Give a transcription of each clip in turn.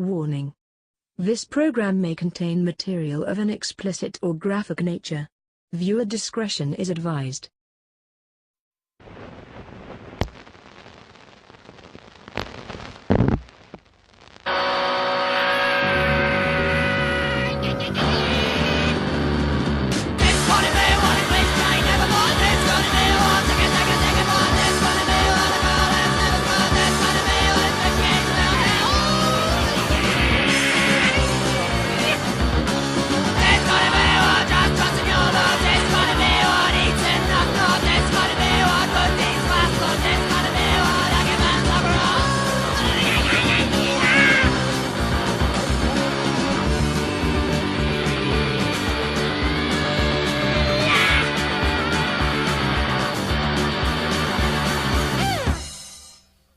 Warning. This program may contain material of an explicit or graphic nature. Viewer discretion is advised.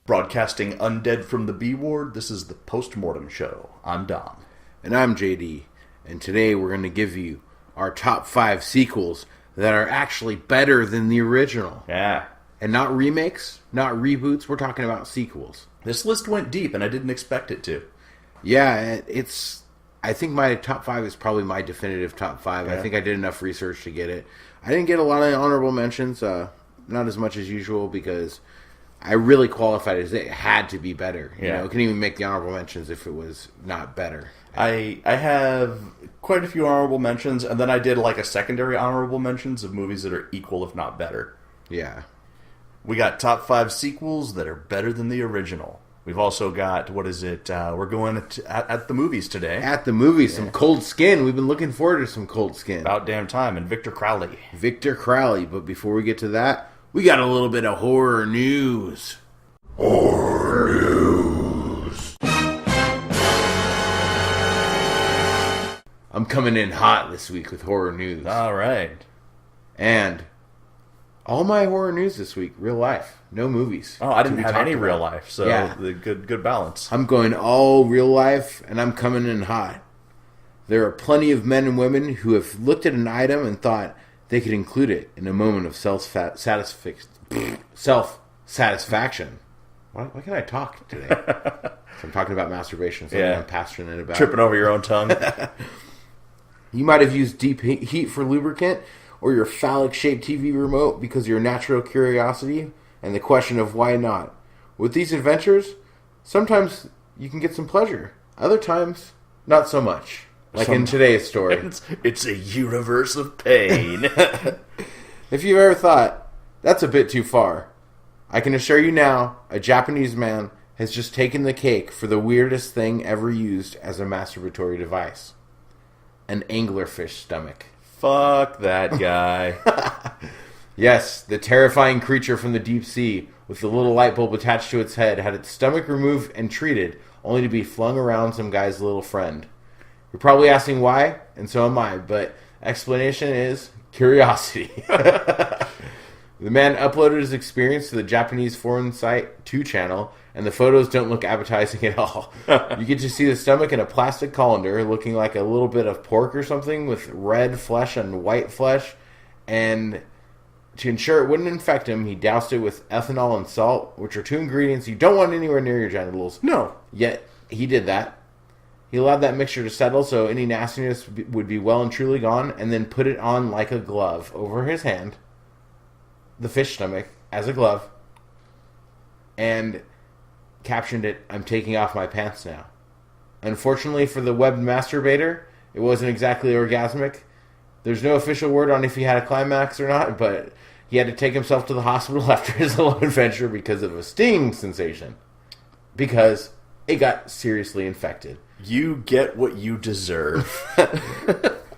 Broadcasting undead from the B Ward, this is the Mortem Show. I'm Dom. And I'm JD. And today we're going to give you our top 5 sequels that are actually better than the original. Yeah. And not remakes, not reboots, we're talking about sequels. This list went deep and I didn't expect it to. Yeah, I think my top 5 is probably my definitive top 5. Yeah. I think I did enough research to get it. I didn't get a lot of honorable mentions, not as much as usual, because I really qualified as it had to be better. You know, it couldn't even make the honorable mentions if it was not better. I have quite a few honorable mentions, and then I did like a secondary honorable mentions of movies that are equal, if not better. Yeah. We got top 5 sequels that are better than the original. We've also got, we're going at the movies today. At the movies, some Cold Skin. We've been looking forward to some Cold Skin. About damn time, and Victor Crowley. Victor Crowley, but before we get to that, we got a little bit of horror news. Horror news. I'm coming in hot this week with horror news. All right. And all my horror news this week, real life. No movies. Oh, I didn't have any real life, so yeah. Good balance. I'm going all real life, and I'm coming in hot. There are plenty of men and women who have looked at an item and thought they could include it in a moment of self-satisfaction. Why can't I talk today? So I'm talking about masturbation, so I'm passionate about tripping over your own tongue. You might have used deep heat for lubricant, or your phallic-shaped TV remote because of your natural curiosity and the question of why not. With these adventures, sometimes you can get some pleasure. Other times, not so much. Like in today's story. It's a universe of pain. If you've ever thought, that's a bit too far, I can assure you now, a Japanese man has just taken the cake for the weirdest thing ever used as a masturbatory device. An anglerfish stomach. Fuck that guy. Yes, the terrifying creature from the deep sea with the little light bulb attached to its head had its stomach removed and treated, only to be flung around some guy's little friend. You're probably asking why, and so am I, but explanation is curiosity. The man uploaded his experience to the Japanese foreign site 2channel, and the photos don't look appetizing at all. You get to see the stomach in a plastic colander looking like a little bit of pork or something with red flesh and white flesh, and to ensure it wouldn't infect him, he doused it with ethanol and salt, which are 2 ingredients you don't want anywhere near your genitals. No. Yet, he did that. He allowed that mixture to settle so any nastiness would be well and truly gone, and then put it on like a glove over his hand, the fish stomach, as a glove, and captioned it, "I'm taking off my pants now." Unfortunately for the web masturbator, it wasn't exactly orgasmic. There's no official word on if he had a climax or not, but he had to take himself to the hospital after his little adventure because of a stinging sensation. Because it got seriously infected. You get what you deserve. I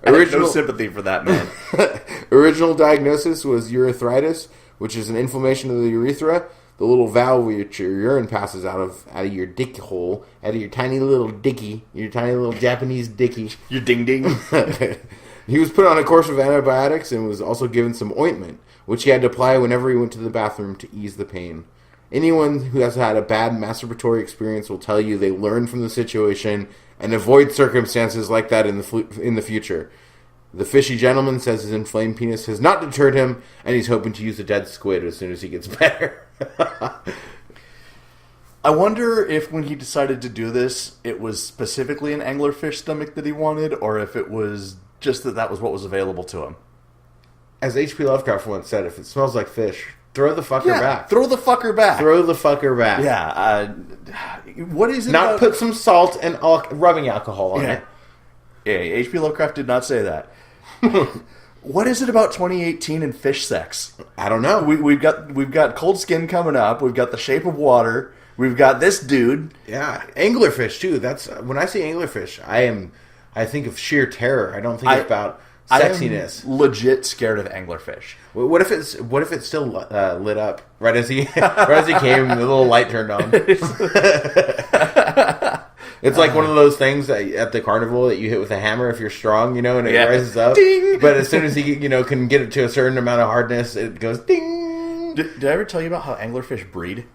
have no sympathy for that man. Original diagnosis was urethritis, which is an inflammation of the urethra, the little valve which your urine passes out of your dick hole, out of your tiny little dicky, your tiny little Japanese dicky. Your ding-ding. He was put on a course of antibiotics and was also given some ointment, which he had to apply whenever he went to the bathroom to ease the pain. Anyone who has had a bad masturbatory experience will tell you they learn from the situation and avoid circumstances like that in the future. The fishy gentleman says his inflamed penis has not deterred him, and he's hoping to use a dead squid as soon as he gets better. I wonder if when he decided to do this, it was specifically an anglerfish stomach that he wanted, or if it was just that was what was available to him. As H.P. Lovecraft once said, if it smells like fish, throw the fucker back. Throw the fucker back. Throw the fucker back. Yeah. What is it? Not put some salt and rubbing alcohol on it. Yeah, H.P. Lovecraft did not say that. What is it about 2018 and fish sex? I don't know. We've got Cold Skin coming up. We've got The Shape of Water. We've got this dude. Yeah, anglerfish too. That's when I say anglerfish, I think of sheer terror. I don't think about sexiness. I am legit scared of anglerfish. What if it's still lit up right as he came, the little light turned on. It's like one of those things at the carnival that you hit with a hammer if you're strong, and it rises up. Ding! But as soon as he can get it to a certain amount of hardness, it goes ding. Did I ever tell you about how anglerfish breed?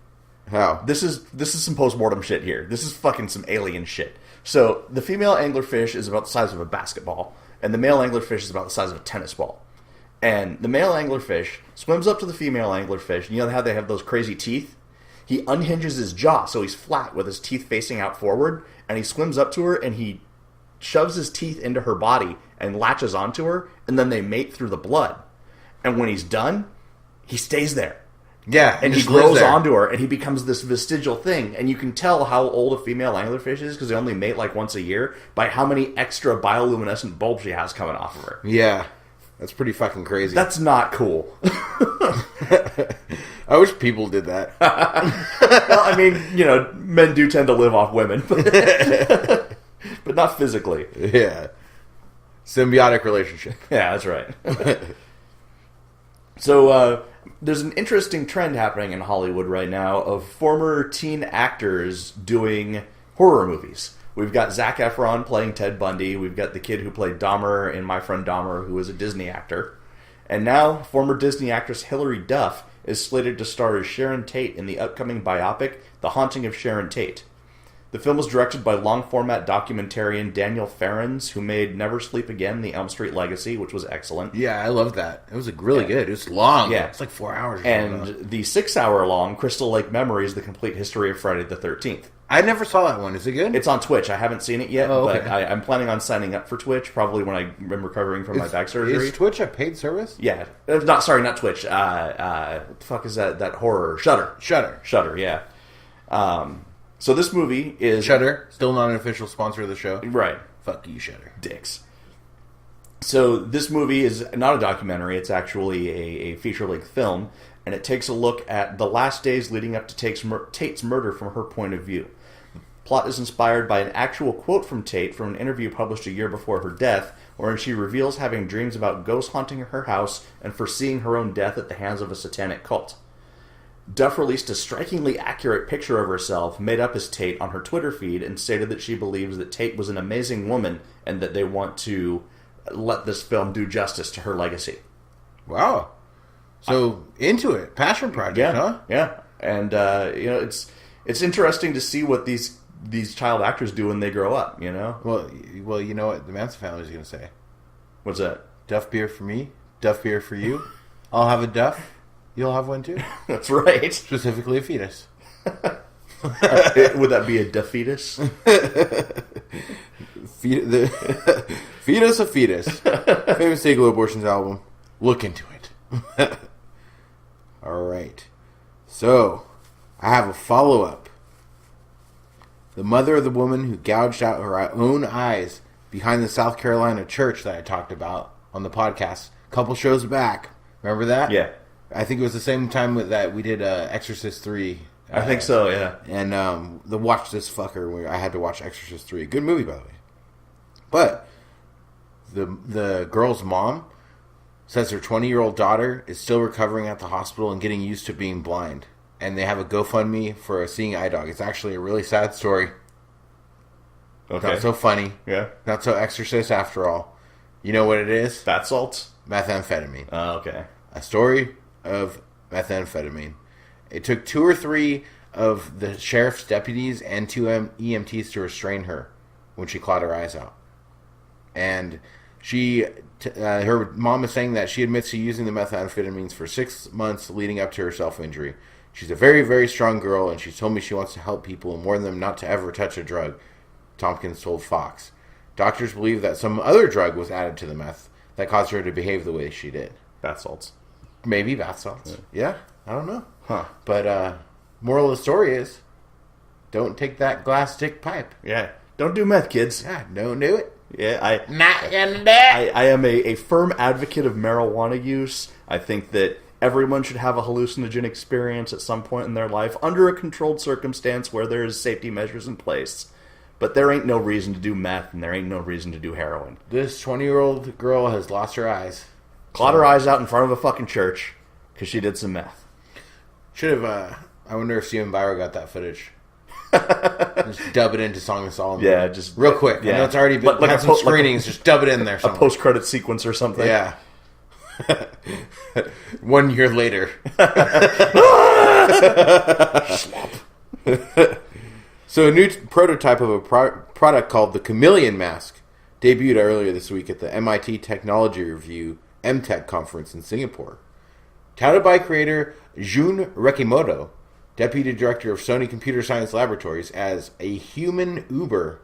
How? This is some post-mortem shit here. This is fucking some alien shit. So the female anglerfish is about the size of a basketball, and the male anglerfish is about the size of a tennis ball. And the male anglerfish swims up to the female anglerfish. You know how they have those crazy teeth? He unhinges his jaw so he's flat with his teeth facing out forward, and he swims up to her and he shoves his teeth into her body and latches onto her, and then they mate through the blood. And when he's done, he stays there. Yeah, and he grows onto her, and he becomes this vestigial thing. And you can tell how old a female anglerfish is because they only mate like once a year by how many extra bioluminescent bulbs she has coming off of her. Yeah, that's pretty fucking crazy. That's not cool. I wish people did that. Well, I mean, men do tend to live off women, but not physically. Yeah, symbiotic relationship. Yeah, that's right. So, there's an interesting trend happening in Hollywood right now of former teen actors doing horror movies. We've got Zac Efron playing Ted Bundy. We've got the kid who played Dahmer in My Friend Dahmer, who is a Disney actor. And now, former Disney actress Hilary Duff is slated to star as Sharon Tate in the upcoming biopic, The Haunting of Sharon Tate. The film was directed by long-format documentarian Daniel Farrens, who made Never Sleep Again, The Elm Street Legacy, which was excellent. Yeah, I loved that. It was really good. It was long. Yeah. It's like 4 hours. And the 6-hour-long Crystal Lake Memories, The Complete History of Friday the 13th. I never saw that one. Is it good? It's on Twitch. I haven't seen it yet, but I'm planning on signing up for Twitch, probably when I'm recovering from my back surgery. Is Twitch a paid service? Yeah. Not Twitch. What the fuck is that horror? Shudder, yeah. So this movie is... Shudder, still not an official sponsor of the show. Right. Fuck you, Shudder. Dicks. So this movie is not a documentary, it's actually a feature-length film, and it takes a look at the last days leading up to Tate's murder from her point of view. The plot is inspired by an actual quote from Tate from an interview published a year before her death, wherein she reveals having dreams about ghosts haunting her house and foreseeing her own death at the hands of a satanic cult. Duff released a strikingly accurate picture of herself, made up as Tate, on her Twitter feed and stated that she believes that Tate was an amazing woman and that they want to let this film do justice to her legacy. Wow. So, into it. Passion project, huh? Yeah. And, it's interesting to see what these child actors do when they grow up, Well, you know what the Manson family is going to say. What's that? Duff beer for me, Duff beer for you. I'll have a Duff. You'll have one too. That's right. Specifically a fetus. Would that be a Duffetus? Fetus of Fetus. Famous Dayglow Abortions album. Look into it. Alright. So, I have a follow-up. The mother of the woman who gouged out her own eyes behind the South Carolina church that I talked about on the podcast a couple shows back. Remember that? Yeah. I think it was the same time that we did Exorcist 3. I think so, yeah. And watch this fucker where I had to watch Exorcist 3. Good movie, by the way. But the girl's mom says her 20-year-old daughter is still recovering at the hospital and getting used to being blind. And they have a GoFundMe for a seeing eye dog. It's actually a really sad story. Okay. Not so funny. Yeah. Not so Exorcist after all. You know what it is? Bath salts? Methamphetamine. Oh, okay. A story of methamphetamine. It took 2 or 3 of the sheriff's deputies and 2 EMTs to restrain her when she clawed her eyes out. And her mom is saying that she admits to using the methamphetamines for 6 months leading up to her self-injury. She's a very, very strong girl, and she's told me she wants to help people and warn them not to ever touch a drug, Tompkins told Fox. Doctors believe that some other drug was added to the meth that caused her to behave the way she did. Bath salts. Maybe bath salts. Yeah, I don't know. Huh. But moral of the story is, don't take that glass stick pipe. Yeah. Don't do meth, kids. Yeah, don't do it. Yeah, Not gonna do it. I am a firm advocate of marijuana use. I think that everyone should have a hallucinogen experience at some point in their life under a controlled circumstance where there is safety measures in place. But there ain't no reason to do meth, and there ain't no reason to do heroin. This 20-year-old girl has lost her eyes. Clawed her eyes out in front of a fucking church because she did some meth. Should have, I wonder if Steven Byro got that footage. Just dub it into Song of Solomon. Yeah, just... real quick. Yeah. I know it's already been had some screenings. Just dub it in there somewhere. A post-credit sequence or something. Yeah. 1 year later. So a new prototype of a product called the Chameleon Mask debuted earlier this week at the MIT Technology Review MTech conference in Singapore. Touted by creator Jun Rekimoto, deputy director of Sony Computer Science Laboratories, as a human Uber,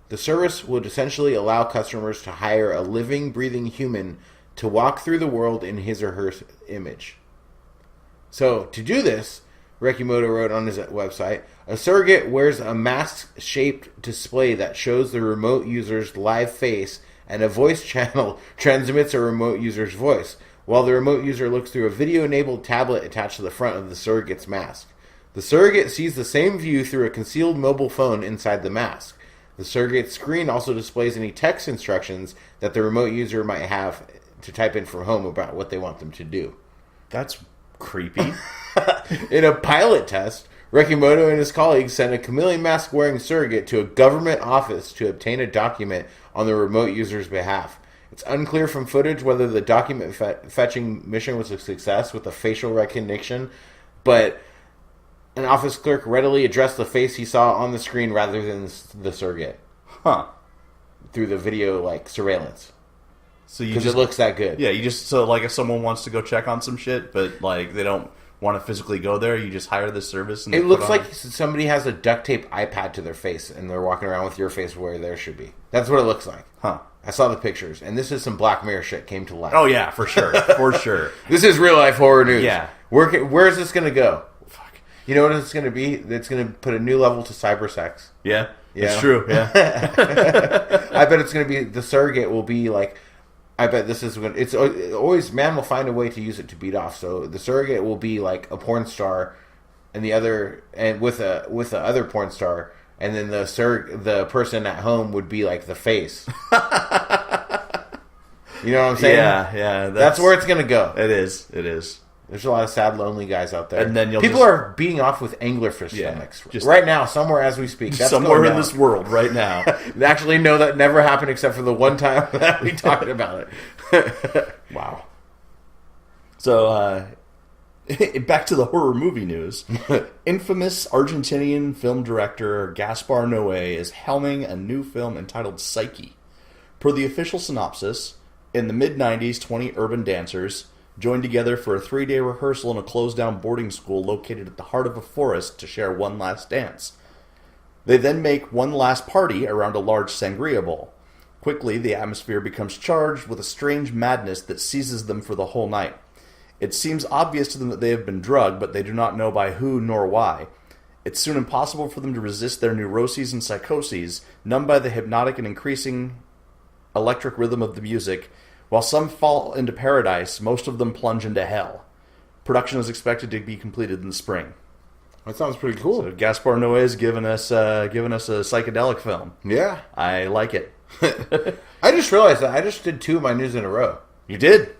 the service would essentially allow customers to hire a living, breathing human to walk through the world in his or her image. So, to do this, Rekimoto wrote on his website, a surrogate wears a mask-shaped display that shows the remote user's live face, and a voice channel transmits a remote user's voice, while the remote user looks through a video-enabled tablet attached to the front of the surrogate's mask. The surrogate sees the same view through a concealed mobile phone inside the mask. The surrogate's screen also displays any text instructions that the remote user might have to type in from home about what they want them to do. That's creepy. In a pilot test, Rekimoto and his colleagues sent a chameleon mask-wearing surrogate to a government office to obtain a document on the remote user's behalf. It's unclear from footage whether the document fetching mission was a success with the facial recognition, but an office clerk readily addressed the face he saw on the screen rather than the surrogate. Huh. Through the video, surveillance. So you because just it looks that good. Yeah, you just so if someone wants to go check on some shit, but they don't want to physically go there, you just hire this service. And it looks like somebody has a duct tape iPad to their face, and they're walking around with your face where theirs should be. That's what it looks like. Huh. I saw the pictures, and this is some Black Mirror shit came to life. Oh yeah, for sure, for sure. This is real life horror news. Yeah. Where is this going to go? Fuck. You know what it's going to be? It's going to put a new level to cybersex. Yeah, it's true. Yeah. I bet it's going to be the surrogate will be like. I bet this is when it's always man will find a way to use it to beat off. So the surrogate will be like a porn star, and the other and with the other porn star, and then the person at home would be like the face. You know what I'm saying? Yeah. That's where it's gonna go. It is. There's a lot of sad, lonely guys out there. And then people are beating off with anglerfish stomachs right now, somewhere as we speak. That's somewhere in this world right now. Actually, no, that never happened except for the one time that we talked about it. Wow. So, back to the horror movie news. Infamous Argentinian film director Gaspar Noé is helming a new film entitled Psyche. Per the official synopsis, in the mid-90s, 20 urban dancers joined together for a 3-day rehearsal in a closed-down boarding school located at the heart of a forest to share one last dance. They then make one last party around a large sangria bowl. Quickly, the atmosphere becomes charged with a strange madness that seizes them for the whole night. It seems obvious to them that they have been drugged, but they do not know by who nor why. It's soon impossible for them to resist their neuroses and psychoses, numbed by the hypnotic and increasing electric rhythm of the music. While some fall into paradise, most of them plunge into hell. Production is expected to be completed in the spring. That sounds pretty cool. So Gaspar Noé has given us a psychedelic film. Yeah. I like it. I just realized that I just did 2 of my news in a row. You did?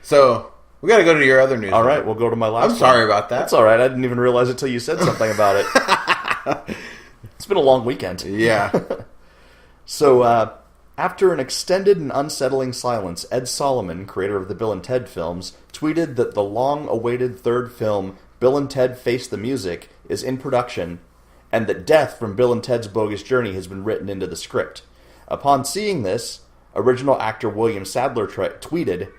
So, we got to go to your other news. All right, we'll go to my last I'm sorry about that. That's all right. I didn't even realize it until you said something about it. It's been a long weekend. Yeah. So, after an extended and unsettling silence, Ed Solomon, creator of the Bill and Ted films, tweeted that the long-awaited third film, Bill and Ted Face the Music, is in production, and that death from Bill and Ted's Bogus Journey has been written into the script. Upon seeing this, original actor William Sadler tweeted,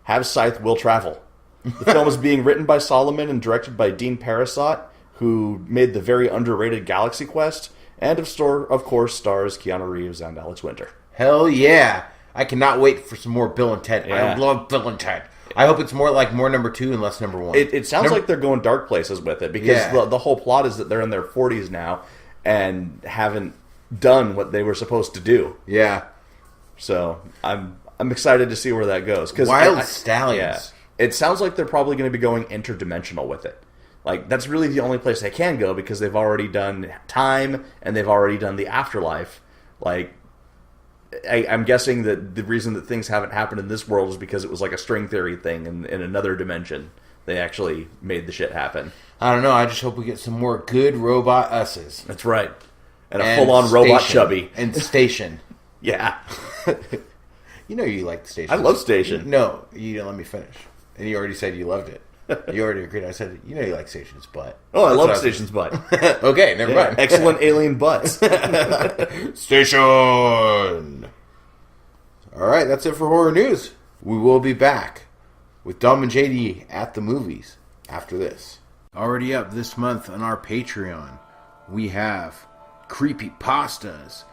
"Have Scythe will travel." The film is being written by Solomon and directed by Dean Parasot, who made the very underrated Galaxy Quest, and of course stars Keanu Reeves and Alex Winter. Hell yeah! I cannot wait for some more Bill and Ted. Yeah. I love Bill and Ted. I hope it's more number 2 and less number 1. It sounds like they're going dark places with it, because the whole plot is that they're in their 40s now and haven't done what they were supposed to do. Yeah. So I'm excited to see where that goes. Wild Stallions. Yeah, it sounds like they're probably going to be going interdimensional with it. Like, that's really the only place they can go, because they've already done time and they've already done the afterlife. Like, I'm guessing that the reason that things haven't happened in this world is because it was like a string theory thing in another dimension. They actually made the shit happen. I don't know. I just hope we get some more good robot us's. That's right. And a full-on robot chubby. And Station. Yeah. You know you like the Station. I love Station. No, you didn't let me finish. And you already said you loved it. You already agreed. I said, you know you like Station's butt. Oh, I love Station's butt. Okay, never mind. Excellent alien butts. Station! Alright, that's it for horror news. We will be back with Dom and JD at the movies after this. Already up this month on our Patreon, we have Creepy Pastas.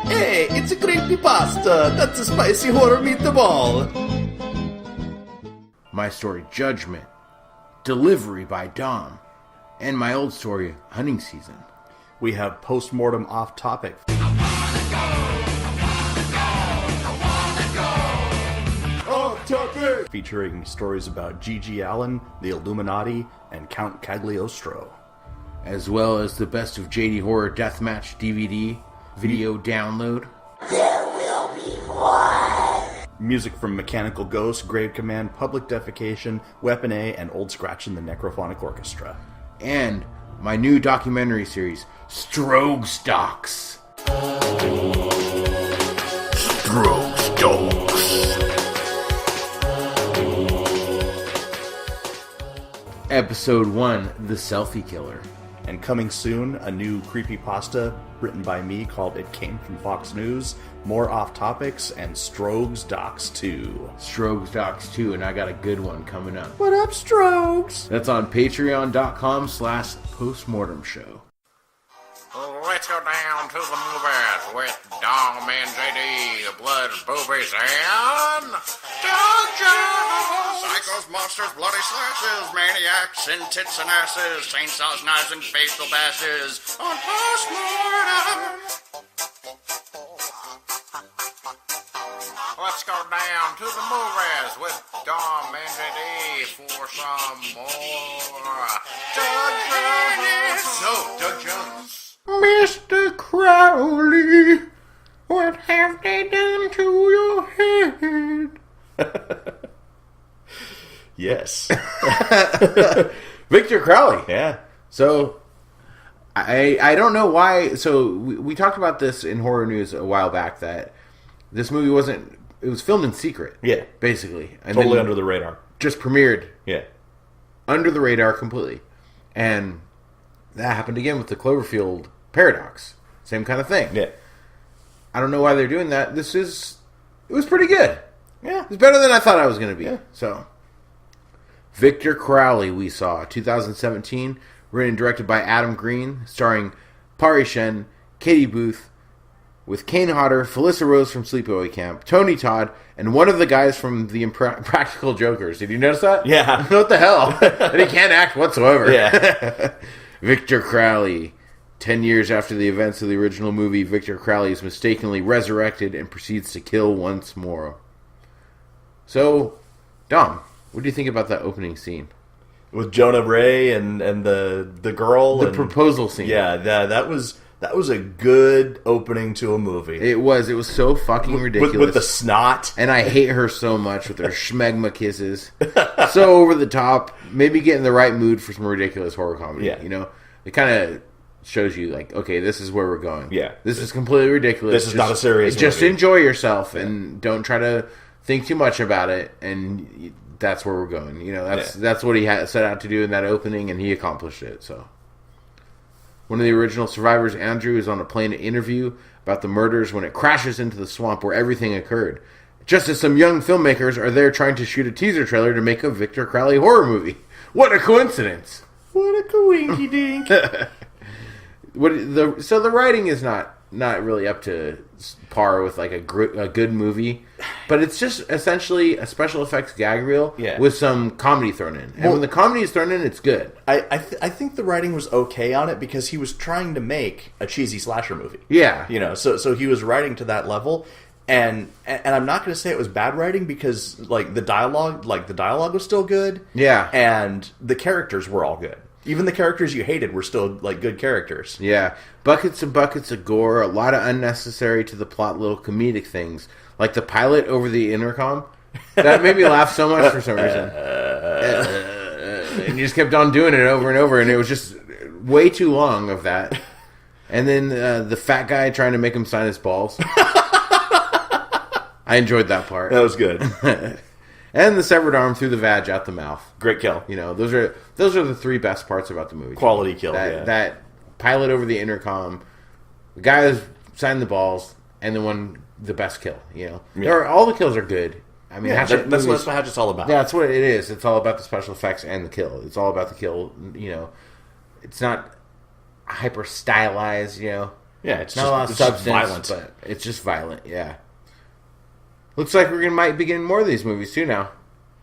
Hey, it's a creepy pasta. That's a spicy horror meatball. My Story Judgment, Delivery by Dom, and my old story, Hunting Season. We have Postmortem Off Topic. Off Topic! Featuring stories about Gigi Allen, the Illuminati, and Count Cagliostro. As well as the Best of JD Horror Deathmatch DVD video download. There will be more. Music from Mechanical Ghost, Grave Command, Public Defecation, Weapon A, and Old Scratch and the Necrophonic Orchestra. And my new documentary series, Strogs Docs. Strogs Dogs. Episode 1, The Selfie Killer. And coming soon, a new creepypasta written by me called It Came From Fox News, more off topics, and Strogs Docs 2. Strogs Docs 2, and I got a good one coming up. What up, Strogs? That's on patreon.com/postmortemshow. Let's go down to the movies with Dom and JD, the Blood, Boobies, and Doug Jones. Psychos, monsters, bloody slashes, maniacs, and tits and asses, chainsaws, knives, and facial bashes on Postmortem. Let's go down to the movies with Dom and JD for some more Doug Jones. No, Doug Jones. Mr. Crowley, what have they done to your head? Yes. Victor Crowley. Yeah. So, I don't know why. So, we talked about this in horror news a while back, that this movie wasn't, it was filmed in secret. Yeah. Basically. And Totally under the radar. Just premiered. Yeah. Under the radar completely. And that happened again with the Cloverfield Paradox. Same kind of thing. Yeah. I don't know why they're doing that. It was pretty good. Yeah. It was better than I thought I was going to be. Yeah. So, Victor Crowley we saw, 2017, written and directed by Adam Green, starring Pari Shen, Katie Booth, with Kane Hodder, Felissa Rose from Sleepaway Camp, Tony Todd, and one of the guys from the Impractical Jokers. Did you notice that? Yeah. What the hell? And he can't act whatsoever. Yeah. Victor Crowley. 10 years after the events of the original movie, Victor Crowley is mistakenly resurrected and proceeds to kill once more. So, Dom, what do you think about that opening scene? With Jonah Ray and the girl. The proposal scene. Yeah, that was a good opening to a movie. It was so fucking ridiculous. With the snot. And I hate her so much with her schmegma kisses. So over the top. Maybe get in the right mood for some ridiculous horror comedy. Yeah. You know? It kind of shows you, like, okay, this is where we're going. Yeah. This is completely ridiculous. This is not a serious Just movie. enjoy yourself and don't try to think too much about it. And that's where we're going. You know, that's what he set out to do in that opening, and he accomplished it. So, one of the original survivors, Andrew, is on a plane to interview about the murders when it crashes into the swamp where everything occurred. Just as some young filmmakers are there trying to shoot a teaser trailer to make a Victor Crowley horror movie. What a coincidence! What a coinky dink. So the writing is not really up to par with like a good movie, but it's just essentially a special effects gag reel with some comedy thrown in. And when the comedy is thrown in, it's good. I think the writing was okay on it because he was trying to make a cheesy slasher movie. Yeah, so he was writing to that level. And I'm not going to say it was bad writing because the dialogue was still good. Yeah, and the characters were all good. Even the characters you hated were still good characters. Yeah, buckets and buckets of gore, a lot of unnecessary to the plot little comedic things, like the pilot over the intercom. That made me laugh so much for some reason. And you just kept on doing it over and over, and it was just way too long of that. And then the fat guy trying to make him sign his balls. I enjoyed that part. That was good. And the severed arm through the vag out the mouth. Great kill. Those are the three best parts about the movie. Quality kill. That pilot over the intercom, the guy who's signing the balls, and the best kill. All the kills are good. I mean, that's what Hatchet's all about. Yeah, that's what it is. It's all about the special effects and the kill. It's all about the kill. It's not hyper stylized. Yeah, it's not a lot of substance, violent. But it's just violent. Yeah. Looks like might be getting more of these movies too now,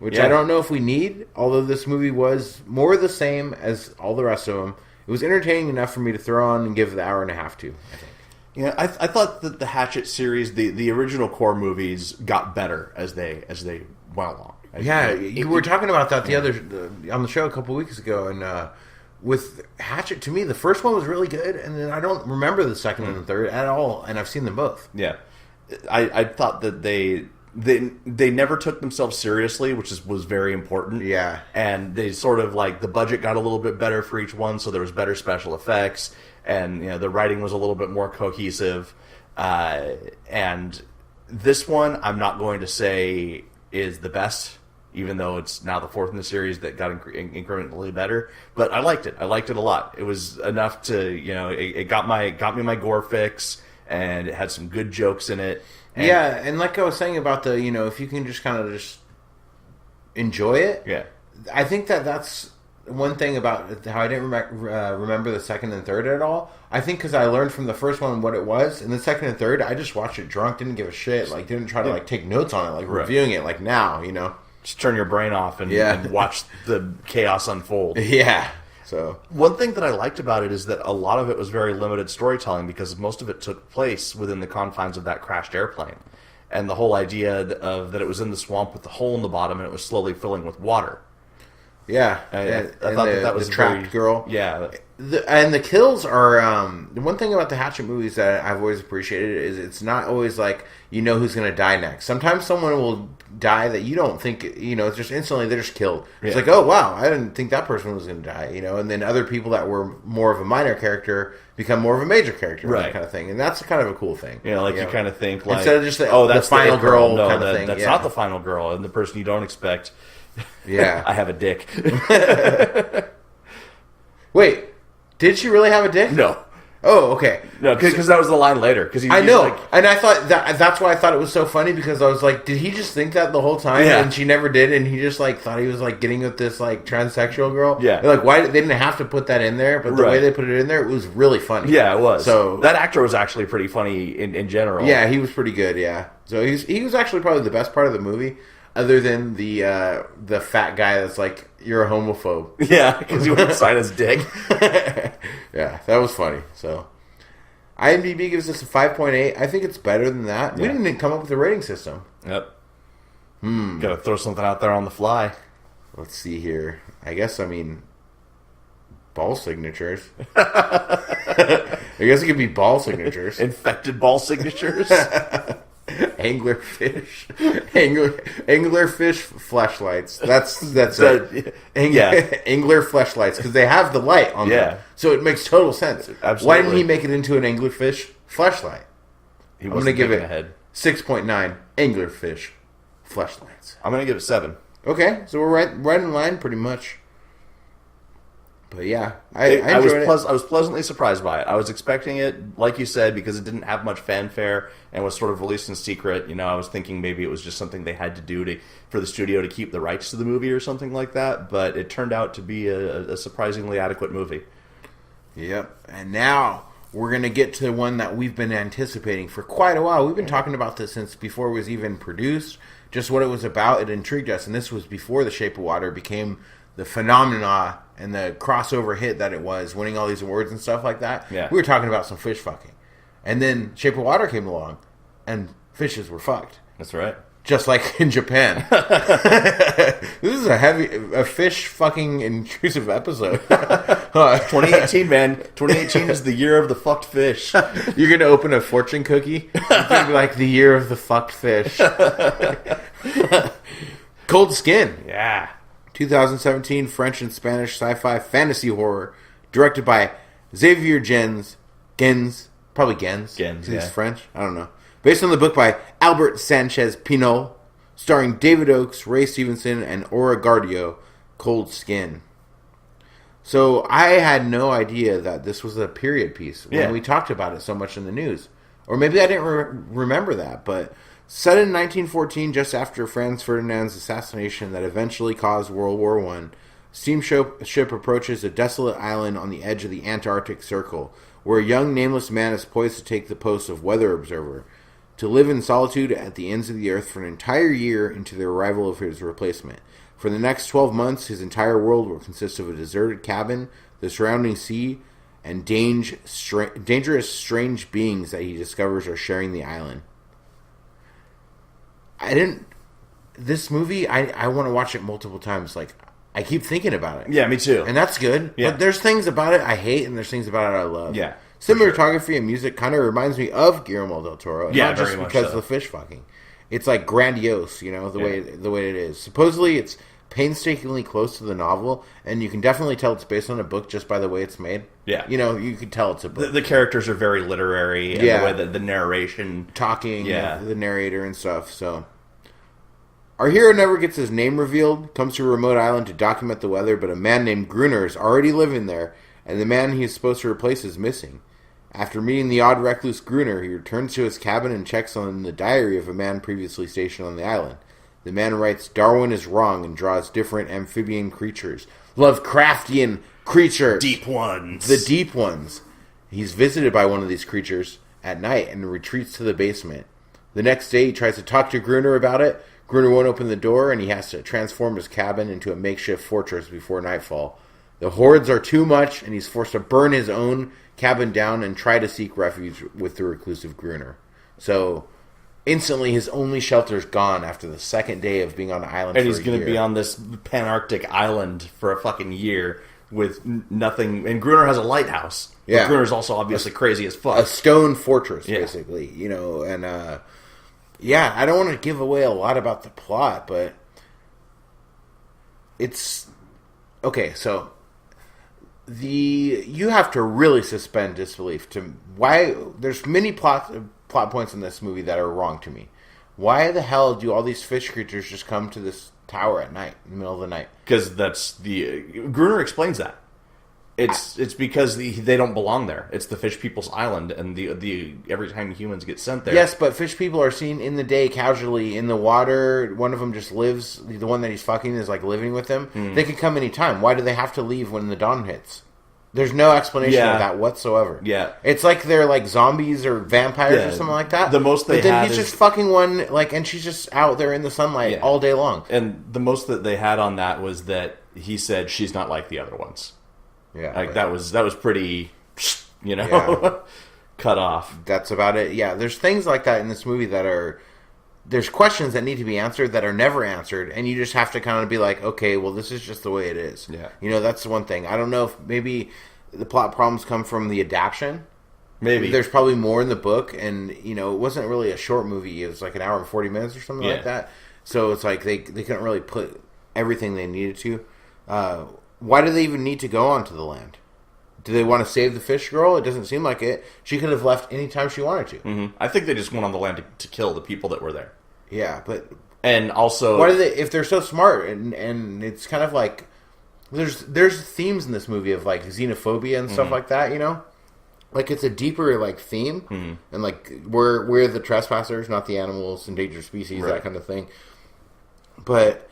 which I don't know if we need. Although this movie was more the same as all the rest of them, it was entertaining enough for me to throw on and give the hour and a half to. I think. Yeah, I thought that the Hatchet series, the original core movies, got better as they went along. You were talking about that on the show a couple weeks ago, and with Hatchet, to me, the first one was really good, and then I don't remember the second and the third at all, and I've seen them both. Yeah. I thought that they never took themselves seriously, which was very important. Yeah. And they sort of the budget got a little bit better for each one, so there was better special effects, and the writing was a little bit more cohesive. And this one, I'm not going to say is the best, even though it's now the fourth in the series that got incrementally better. But I liked it. I liked it a lot. It was enough to it got me my gore fix. And it had some good jokes in it. And like I was saying about the, if you can just kind of just enjoy it. Yeah. I think that's one thing about how I didn't remember the second and third at all. I think because I learned from the first one what it was. And the second and third, I just watched it drunk, didn't give a shit. Didn't try to take notes on it, reviewing it now, Just turn your brain off and watch the chaos unfold. Yeah. So one thing that I liked about it is that a lot of it was very limited storytelling because most of it took place within the confines of that crashed airplane. And the whole idea of that it was in the swamp with the hole in the bottom and it was slowly filling with water. Yeah. I thought that was the trapped girl. Yeah. And the kills are the one thing about the Hatchet movies that I've always appreciated is it's not always who's going to die next. Sometimes someone will die that you don't think, it's just instantly they're just killed. It's oh wow, I didn't think that person was going to die, and then other people that were more of a minor character become more of a major character, that kind of thing, and that's kind of a cool thing. You kind of think instead of just that's the final girl kind of thing. That's not the final girl, and the person you don't expect. Yeah, I have a dick. Wait, did she really have a dick? No. Oh, okay. No, because that was the line later. I know, and I thought that's why I thought it was so funny because I was like, did he just think that the whole time? Yeah. And she never did, and he just thought he was getting with this transsexual girl. Yeah. Why they didn't have to put that in there, but the way they put it in there, it was really funny. Yeah, it was. So that actor was actually pretty funny in general. Yeah, he was pretty good. Yeah, so he was actually probably the best part of the movie, other than the fat guy that's you're a homophobe. Yeah, because he wouldn't sign his dick. Yeah, that was funny. So, IMDb gives us a 5.8. I think it's better than that. Yeah. We didn't come up with a rating system. Yep. Gotta throw something out there on the fly. Let's see here. Ball signatures. I guess it could be ball signatures. Infected ball signatures. Anglerfish flashlights. That's it. Angler flashlights because they have the light on them. So it makes total sense. Absolutely. Why didn't he make it into an anglerfish flashlight? I'm going to give it 6.9 anglerfish flashlights. I'm going to give it 7. Okay, so we're right in line pretty much. But yeah, I enjoyed it. I was pleasantly surprised by it. I was expecting it, like you said, because it didn't have much fanfare and was sort of released in secret. You know, I was thinking maybe it was just something they had to do for the studio to keep the rights to the movie or something like that. But it turned out to be a surprisingly adequate movie. Yep. And now we're going to get to the one that we've been anticipating for quite a while. We've been talking about this since before it was even produced. Just what it was about, it intrigued us. And this was before The Shape of Water became the phenomena and the crossover hit that it was, winning all these awards and stuff like that. Yeah. We were talking about some fish fucking. And then Shape of Water came along, and fishes were fucked. That's right. Just like in Japan. This is a fish fucking intrusive episode. 2018, man. 2018 is the year of the fucked fish. You're going to open a fortune cookie? It's going to be like the year of the fucked fish. Cold Skin. Yeah. 2017 French and Spanish sci-fi fantasy horror, directed by Xavier Gens. Probably Gens. Gens, He's yeah. French. I don't know. Based on the book by Albert Sanchez Pinot, starring David Oakes, Ray Stevenson, and Aura Gardio. Cold Skin. So I had no idea that this was a period piece when we talked about it so much in the news. Or maybe I didn't remember that, but set in 1914, just after Franz Ferdinand's assassination that eventually caused World War I, steamship approaches a desolate island on the edge of the Antarctic Circle, where a young nameless man is poised to take the post of weather observer, to live in solitude at the ends of the earth for an entire year into the arrival of his replacement. For the next 12 months, his entire world will consist of a deserted cabin, the surrounding sea, and dangerous, strange beings that he discovers are sharing the island. This movie, I want to watch it multiple times. Like, I keep thinking about it. Yeah, me too. And that's good. Yeah. But there's things about it I hate, and there's things about it I love. Yeah. Cinematography and music kind of reminds me of Guillermo del Toro. And Yeah, not just very much because so. of the fish fucking. It's like grandiose, you know, the way it is. Supposedly it's painstakingly close to the novel, and you can definitely tell it's based on a book just by the way it's made. Yeah. You know, you can tell it's a book. The characters are very literary, and the way that the narration... Talking, Yeah. the narrator and stuff, so... Our hero never gets his name revealed, comes to a remote island to document the weather, but a man named Gruner is already living there, and the man he is supposed to replace is missing. After meeting the odd recluse Gruner, he returns to his cabin and checks on the diary of a man previously stationed on the island. The man writes, "Darwin is wrong," and draws different amphibian creatures. Lovecraftian creatures! Deep ones. The deep ones. He's visited by one of these creatures at night and retreats to the basement. The next day, he tries to talk to Gruner about it. Gruner won't open the door, and he has to transform his cabin into a makeshift fortress before nightfall. The hordes are too much, and he's forced to burn his own cabin down and try to seek refuge with the reclusive Gruner. So, instantly, his only shelter's gone after the second day of being on the island And for he's a going year. to be on this Panarctic island for a fucking year with nothing. And Gruner has a lighthouse. Yeah. But Gruner's also obviously crazy as fuck. A stone fortress, Yeah. basically, you know, and, yeah, I don't want to give away a lot about the plot, but it's... Okay, so you have to really suspend disbelief to why there's many plot points in this movie that are wrong to me. Why the hell do all these fish creatures just come to this tower at night, in the middle of the night? Because that's the... Gruner explains that. It's because they don't belong there. It's the fish people's island, and the every time humans get sent there... Yes, but fish people are seen in the day casually in the water. One of them just lives. The one that he's fucking is like living with him. They could come anytime. Why do they have to leave when the dawn hits? There's no explanation of that whatsoever. Yeah. It's like they're like zombies or vampires or something like that. The most they but then had he's is- just fucking one, like, and she's just out there in the sunlight all day long. And the most that they had on that was that he said she's not like the other ones. Yeah, Like, but that was pretty, you know, cut off. that's about it. Yeah, there's things like that in this movie that are... There's questions that need to be answered that are never answered, and you just have to kind of be like, okay, well, this is just the way it is. Yeah. You know, that's the one thing. I don't know if maybe the plot problems come from the adaptation. Maybe. There's probably more in the book, and, you know, it wasn't really a short movie. It was like an hour and 40 minutes or something like that. So it's like they couldn't really put everything they needed to. Why do they even need to go onto the land? Do they want to save the fish girl? It doesn't seem like it. She could have left any time she wanted to. Mm-hmm. I think they just went on the land to kill the people that were there. Yeah, but And also... why do they? If they're so smart, and it's kind of like there's themes in this movie of like xenophobia and stuff like that, you know? Like it's a deeper like theme and like we're the trespassers, not the animals, endangered species, that kind of thing. But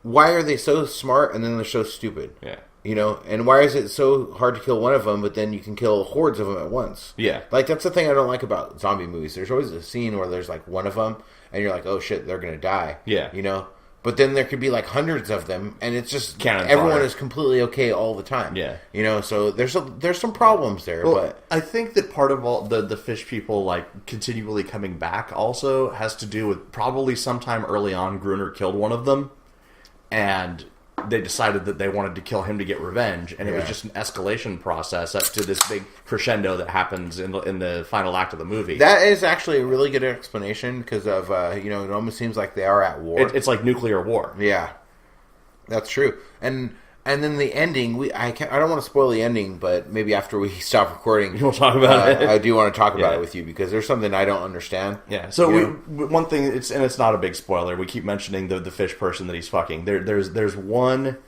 why are they so smart and then they're so stupid? Yeah. You know, and why is it so hard to kill one of them, but then you can kill hordes of them at once? Yeah. Like, that's the thing I don't like about zombie movies. There's always a scene where there's, like, one of them, and you're like, oh, shit, they're going to die. Yeah. You know? But then there could be, like, hundreds of them, and it's just... Cannon everyone fodder. is completely okay all the time. Yeah. You know, so there's some problems there, Well, but... I think that part of all the fish people, like, continually coming back also has to do with probably sometime early on, Gruner killed one of them, and... they decided that they wanted to kill him to get revenge, and it was just an escalation process up to this big crescendo that happens in the final act of the movie. That is actually a really good explanation because of, you know, it almost seems like they are at war. It's like nuclear war. Yeah, that's true. And then the ending, I don't want to spoil the ending, but maybe after we stop recording, We'll talk about it. I do want to talk about Yeah. it with you because there's something I don't understand. Yeah. So You one thing, it's not a big spoiler. We keep mentioning the fish person that he's fucking. There's one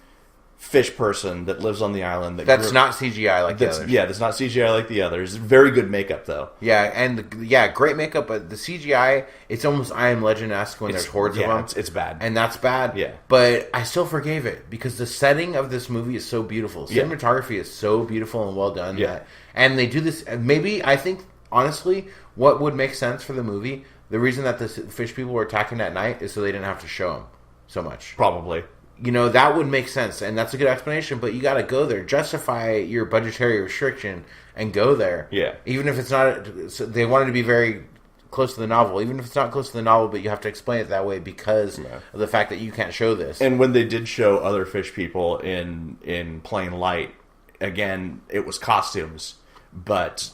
fish person that lives on the island That's not CGI like the others. Yeah, that's not CGI like the others. Very good makeup though. Yeah, and great makeup, but the CGI, it's almost I Am Legend-esque when there's hordes of them. It's bad. And that's bad. Yeah. But I still forgave it because the setting of this movie is so beautiful. Cinematography is so beautiful and well done. Yeah. And they do this, maybe, I think, honestly, what would make sense for the movie, the reason that the fish people were attacking at night is so they didn't have to show them so much. Probably. You know, that would make sense, and that's a good explanation, but you got to go there. Justify your budgetary restriction and go there. Yeah. Even if it's not... So they wanted to be very close to the novel. Even if it's not close to the novel, but you have to explain it that way because of the fact that you can't show this. And when they did show other fish people in plain light, again, it was costumes. But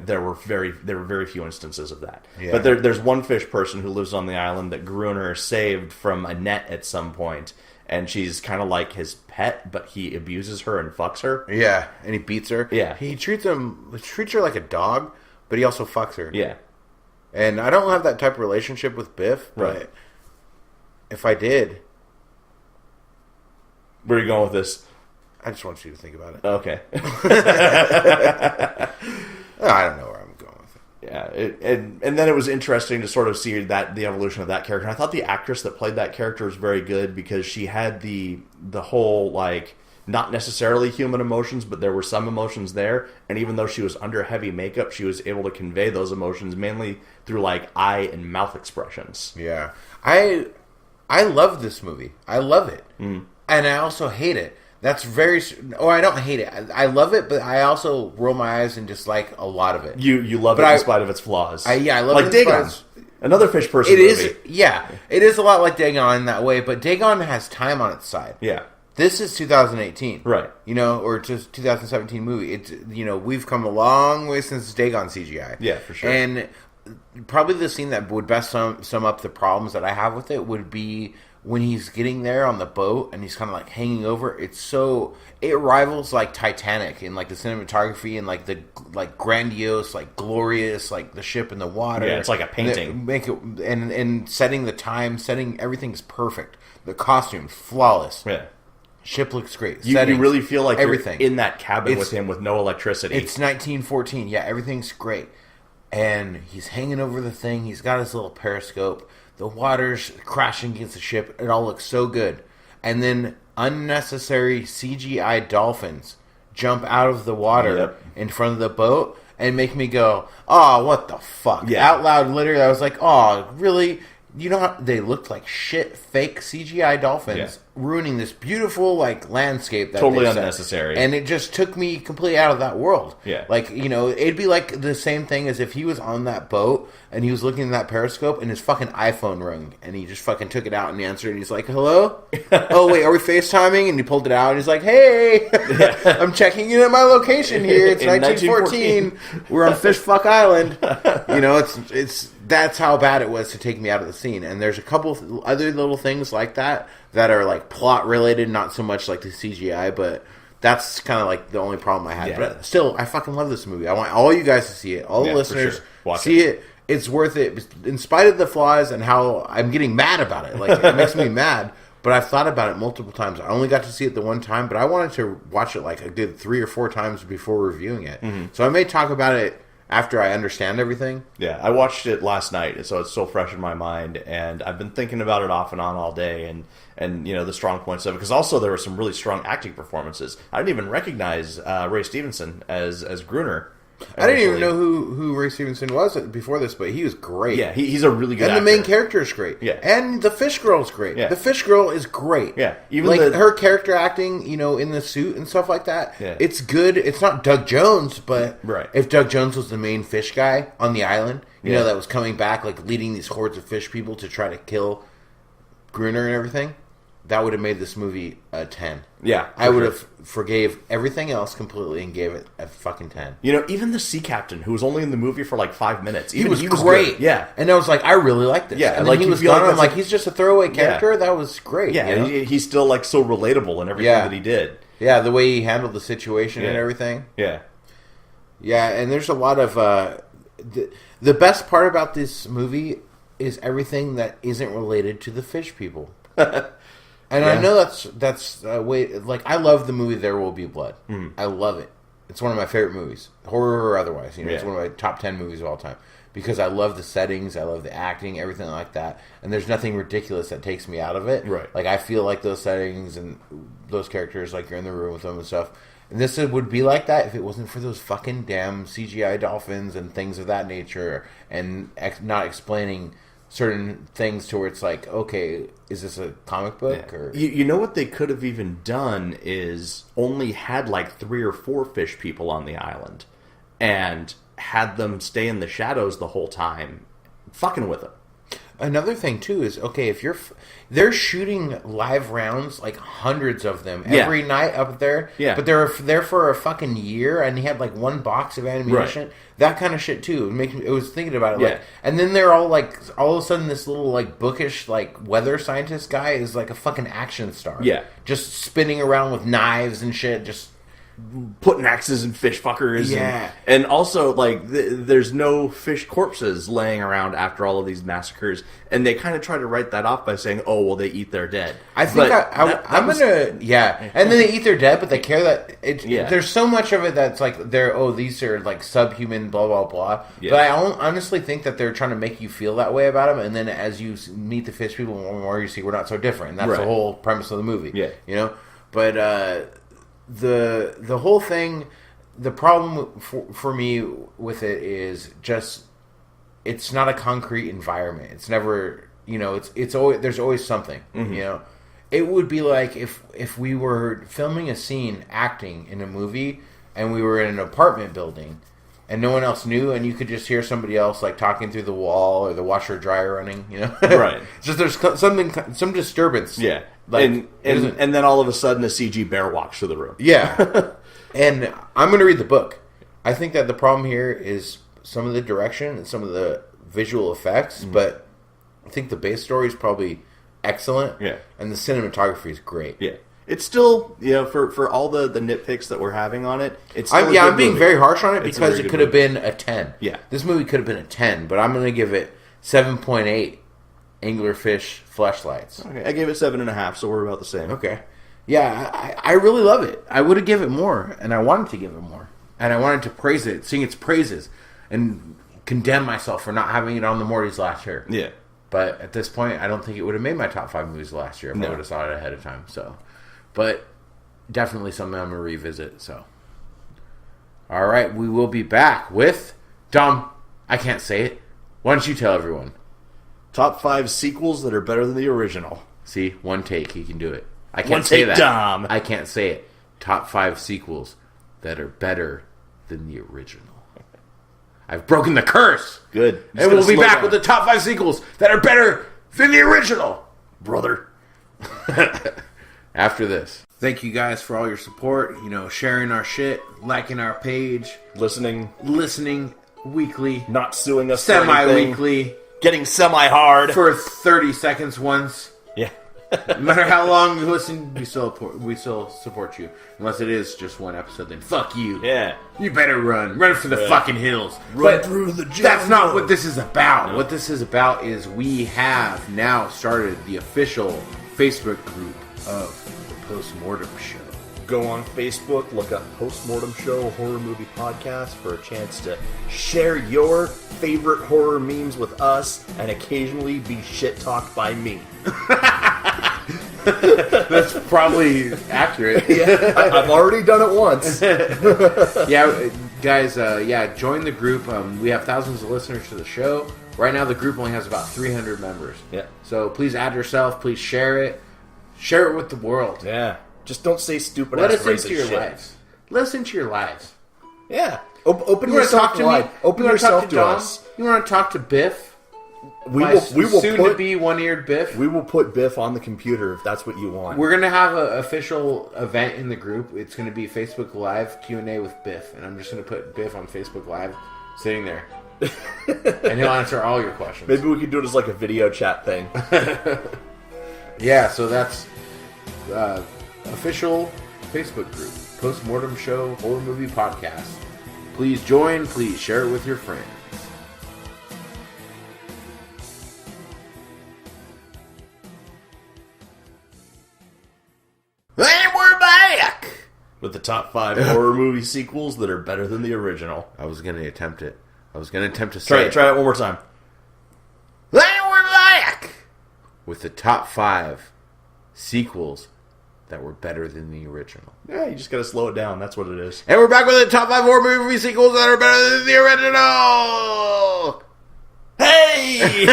there were very few instances of that. Yeah. But there's one fish person who lives on the island that Gruner saved from a net at some point, and she's kind of like his pet, but he abuses her and fucks her. Yeah, and he beats her. Yeah. He treats her like a dog, but he also fucks her. Yeah. And I don't have that type of relationship with Biff, but Right. if I did, Where are you going with this? I just want you to think about it. Okay. I don't know where I'm going with it. Yeah, and then it was interesting to sort of see that the evolution of that character. And I thought the actress that played that character was very good because she had the whole, like, not necessarily human emotions, but there were some emotions there. And even though she was under heavy makeup, she was able to convey those emotions mainly through, like, eye and mouth expressions. Yeah. I love this movie. I love it. And I also hate it. That's very... Oh, I don't hate it. I love it, but I also roll my eyes and dislike a lot of it. You love it in spite of its flaws. I love like it in Dagon. spite of... Another fish person It movie. is... Yeah. It is a lot like Dagon in that way, but Dagon has time on its side. Yeah. This is 2018. Right. You know, or just 2017 movie. It's, you know, we've come a long way since Dagon CGI. Yeah, for sure. And probably the scene that would best sum up the problems that I have with it would be when he's getting there on the boat and he's kind of like hanging over. It rivals like Titanic in like the cinematography and like the grandiose, like glorious, like the ship in the water. Yeah, it's like a painting. And setting the time, everything's perfect. The costume, flawless. Yeah. Ship looks great. You really feel like everything. You're in that cabin with him with no electricity. It's 1914. Yeah, everything's great. And he's hanging over the thing. He's got his little periscope. The water's crashing against the ship. It all looks so good. And then unnecessary CGI dolphins jump out of the water in front of the boat and make me go, oh, what the fuck? Yeah. Out loud, literally, I was like, oh, really? You know how they looked like shit, fake CGI dolphins ruining this beautiful like landscape that totally they set. unnecessary. And it just took me completely out of that world. Yeah. Like, you know, it'd be like the same thing as if he was on that boat and he was looking at that periscope and his fucking iPhone rang and he just fucking took it out and answered and he's like, hello? Oh, wait, are we FaceTiming? And he pulled it out and he's like, hey, I'm checking in at my location here. It's 1914. We're on Fish Fuck Island. You know, that's how bad it was to take me out of the scene. And there's a couple other little things like that are like plot related, not so much like the CGI, but that's kind of like the only problem I had. Yeah. But still, I fucking love this movie. I want all you guys to see it. All the listeners see it. It's worth it in spite of the flaws and how I'm getting mad about it. Like, it makes me mad, but but I've thought about it multiple times. I only got to see it the one time, but I wanted to watch it like I did 3 or 4 times before reviewing it. So I may talk about it after I understand everything. Yeah, I watched it last night, so it's still fresh in my mind, and I've been thinking about it off and on all day, and the strong points of it, because also there were some really strong acting performances. I didn't even recognize Ray Stevenson as Gruner. I didn't even know who Ray Stevenson was before this, but he was great. Yeah, he's a really good actor. And the main character is great. Yeah. And the fish girl is great. Yeah. The fish girl is great. Yeah. Even like her character acting, in the suit and stuff like that, it's good. It's not Doug Jones, but if Doug Jones was the main fish guy on the island, that was coming back, like leading these hordes of fish people to try to kill Gruner and everything, that would have made this movie a 10. Yeah. I would have forgave everything else completely and gave it a fucking 10. Even the sea captain, who was only in the movie for like 5 minutes. He was great. Good. Yeah. And I was like, I really like this. Yeah. And then he was gone. I'm like, he's just a throwaway character? Yeah. That was great. Yeah. And he's still like so relatable in everything that he did. Yeah, the way he handled the situation and everything. Yeah. Yeah, and there's a lot of... the best part about this movie is everything that isn't related to the fish people. And I know that's way, like, I love the movie There Will Be Blood. I love it. It's one of my favorite movies, horror or otherwise. It's one of my top 10 movies of all time because I love the settings, I love the acting, everything like that. And there's nothing ridiculous that takes me out of it. Right. Like, I feel like those settings and those characters, like you're in the room with them and stuff. And this would be like that if it wasn't for those fucking damn CGI dolphins and things of that nature and not explaining certain things to where it's like, okay, is this a comic book? Or you know what they could have even done is only had like 3 or 4 fish people on the island and had them stay in the shadows the whole time fucking with them. Another thing too is, okay, if they're shooting live rounds, like hundreds of them every night up there, but they're there for a fucking year, and he had like 1 box of ammunition, that kind of shit too. It was thinking about it, like, and then they're all like, all of a sudden, this little like bookish like weather scientist guy is like a fucking action star, just spinning around with knives and shit, just putting axes in fish fuckers. And also, like, there's no fish corpses laying around after all of these massacres. And they kind of try to write that off by saying, oh, well, they eat their dead. I think I'm going to... Yeah. And then they eat their dead, but they care that... There's so much of it that's like, these are like subhuman, blah, blah, blah. But I honestly think that they're trying to make you feel that way about them. And then as you meet the fish people more and more, you see we're not so different. And that's the whole premise of the movie. But... The whole thing, the problem for me with it is just, it's not a concrete environment. It's never, it's always, there's always something, It would be like if we were filming a scene, acting in a movie, and we were in an apartment building, and no one else knew, and you could just hear somebody else like talking through the wall or the washer dryer running, Right. Just there's some disturbance. Yeah. Like, and then all of a sudden a CG bear walks through the room. Yeah. And I'm going to read the book. I think that the problem here is some of the direction and some of the visual effects, but I think the base story is probably excellent. Yeah. And the cinematography is great. Yeah. It's still, for all the nitpicks that we're having on it, it's still I'm being movie. very harsh on it because it could have been a 10. Yeah. This movie could have been a 10, but I'm going to give it 7.8 Anglerfish flashlights. Okay, I gave it 7.5, so we're about the same. Okay. Yeah, I really love it. I would have given it more, and I wanted to give it more. And I wanted to praise it, sing its praises, and condemn myself for not having it on the Mortys last year. Yeah. But at this point, I don't think it would have made my top 5 movies last year if I would have saw it ahead of time. So, but definitely something I'm going to revisit. So, all right, we will be back with Dom. I can't say it. Why don't you tell everyone? Top 5 sequels that are better than the original. See, one take, he can do it. I can't say that. Dom. I can't say it. Top 5 sequels that are better than the original. I've broken the curse. Good. And we'll be back with the top 5 sequels that are better than the original, brother. After this. Thank you guys for all your support. Sharing our shit, liking our page, listening weekly, not suing us, semi-weekly. Getting semi-hard. For 30 seconds once. Yeah. No matter how long you listen, we still support you. Unless it is just one episode, then fuck you. Yeah. You better run. Run for the fucking hills. Run through the jungle. That's not what this is about. No. What this is about is we have now started the official Facebook group of the Post-Mortem Show. Go on Facebook, look up Post-Mortem Show Horror Movie Podcast for a chance to share your favorite horror memes with us and occasionally be shit-talked by me. That's probably accurate. Yeah, I've already done it once. Yeah, guys, join the group. We have thousands of listeners to the show. Right now, the group only has about 300 members. Yeah. So please add yourself. Please share it. Share it with the world. Yeah. Just don't say stupid Let ass us racist into your shit. lives. Let us into your lives. Yeah. Open You want to yourself talk to wide. me? Open You wanna talk yourself to Dom? us. You want to talk to Biff? We will soon put to be one-eared Biff. we will put Biff on the computer if that's what you want. We're gonna have an official event in the group. It's gonna be Facebook Live Q&A with Biff, and I'm just gonna put Biff on Facebook Live, sitting there, and he'll answer all your questions. Maybe we could do it as like a video chat thing. Yeah, so that's official Facebook group, Post-Mortem Show Horror Movie Podcast. Please join. Please share it with your friends. And we're back with the top 5 horror movie sequels that are better than the original. I was gonna attempt it. I was gonna attempt to say Try it one more time. And we're back with the top 5 sequels that were better than the original. Yeah, you just gotta slow it down. That's what it is. And we're back with the top 5 horror movie sequels that are better than the original. Hey!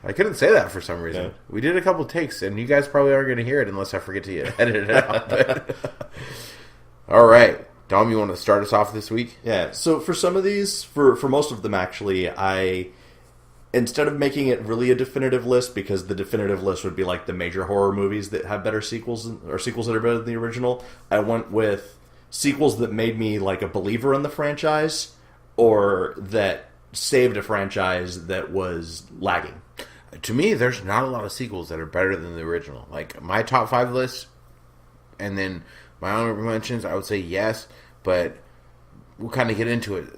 I couldn't say that for some reason. Yeah. We did a couple takes, and you guys probably aren't going to hear it unless I forget to edit it out. All right. Dom, you want to start us off this week? Yeah, so for some of these, for most of them actually, instead of making it really a definitive list, because the definitive list would be like the major horror movies that have better sequels, or sequels that are better than the original, I went with sequels that made me like a believer in the franchise, or that saved a franchise that was lagging. To me, there's not a lot of sequels that are better than the original. Like, my top 5 list, and then my honorable mentions, I would say yes, but we'll kind of get into it.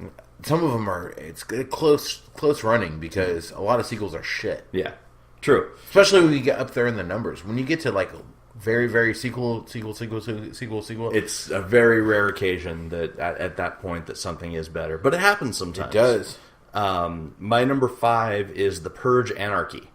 Some of them it's close running, because a lot of sequels are shit. Yeah, true. Especially when you get up there in the numbers. When you get to, like, very, very sequel. It's a very rare occasion that at that point that something is better. But it happens sometimes. It does. My number 5 is The Purge Anarchy.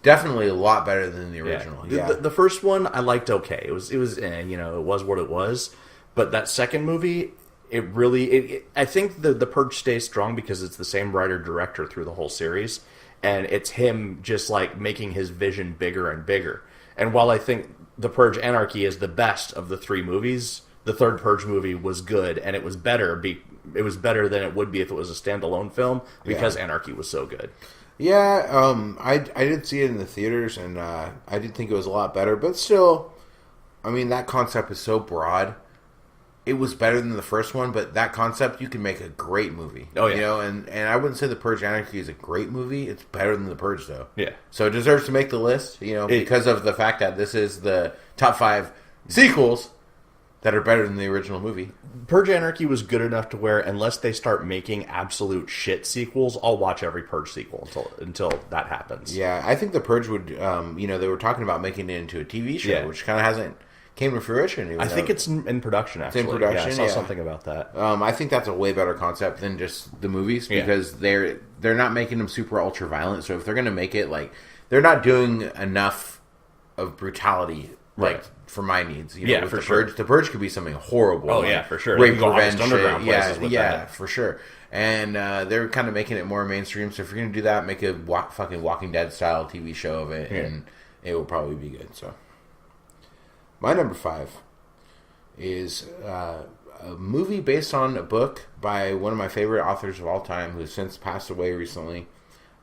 Definitely a lot better than the original. Yeah. The first one I liked okay. It was it was what it was. But that second movie, I think the Purge stays strong because it's the same writer director through the whole series, and it's him just like making his vision bigger and bigger. And while I think The Purge Anarchy is the best of the 3 movies, the third Purge movie was good, and it was better. It was better than it would be if it was a standalone film because Anarchy was so good. Yeah, I did see it in the theaters, and I did think it was a lot better. But still, I mean, that concept is so broad. It was better than the first one, but that concept, you can make a great movie. Oh, yeah. You know, and I wouldn't say The Purge Anarchy is a great movie. It's better than The Purge, though. Yeah. So it deserves to make the list, because of the fact that this is the top 5 sequels that are better than the original movie. Purge Anarchy was good enough to where, unless they start making absolute shit sequels, I'll watch every Purge sequel until that happens. Yeah, I think The Purge would, they were talking about making it into a TV show, which kind of hasn't came to fruition. I think it's in production, actually. It's in production, I saw something about that. I think that's a way better concept than just the movies, because they're not making them super ultra violent. So if they're going to make it, like, they're not doing enough of brutality, like, for my needs. With for the sure. Purge, the Purge could be something horrible. Oh, like yeah, for sure. Rape, Go revenge, underground places with that. for sure. And they're kind of making it more mainstream. So if you're going to do that, make a fucking Walking Dead style TV show of it, and it will probably be good. So, my number 5 is a movie based on a book by one of my favorite authors of all time, who has since passed away recently,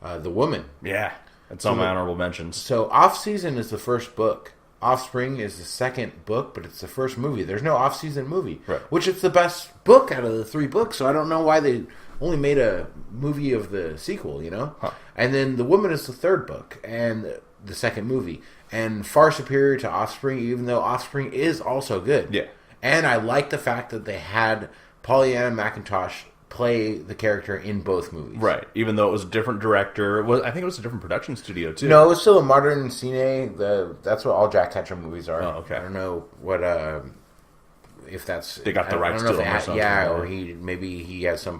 The Woman. Yeah, that's on my honorable mentions. So, Off Season is the first book. Offspring is the second book, but it's the first movie. There's no off-season movie, which it's the best book out of the 3 books, so I don't know why they only made a movie of the sequel, Huh. And then The Woman is the third book, and the second movie, and far superior to Offspring, even though Offspring is also good. Yeah. And I like the fact that they had Pollyanna McIntosh play the character in both movies. Right. Even though it was a different director. I think it was a different production studio, too. No, it was still a modern cine. That's what all Jack Ketchum movies are. Oh, okay. I don't know what... if that's... They got the rights to them or something. Yeah, or he had some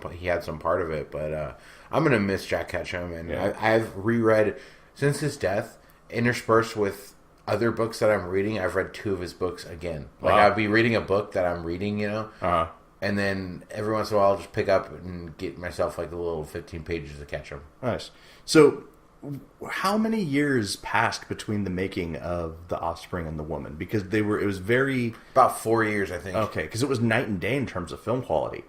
part of it. But I'm going to miss Jack Ketchum. And I've reread... Since his death, interspersed with other books that I'm reading, I've read 2 of his books again. Like, I'll be reading a book that I'm reading, and then every once in a while I'll just pick up and get myself like a little 15 pages of Ketchum. Nice. So, how many years passed between the making of The Offspring and The Woman? Because it was very... About 4 years, I think. Okay, because it was night and day in terms of film quality.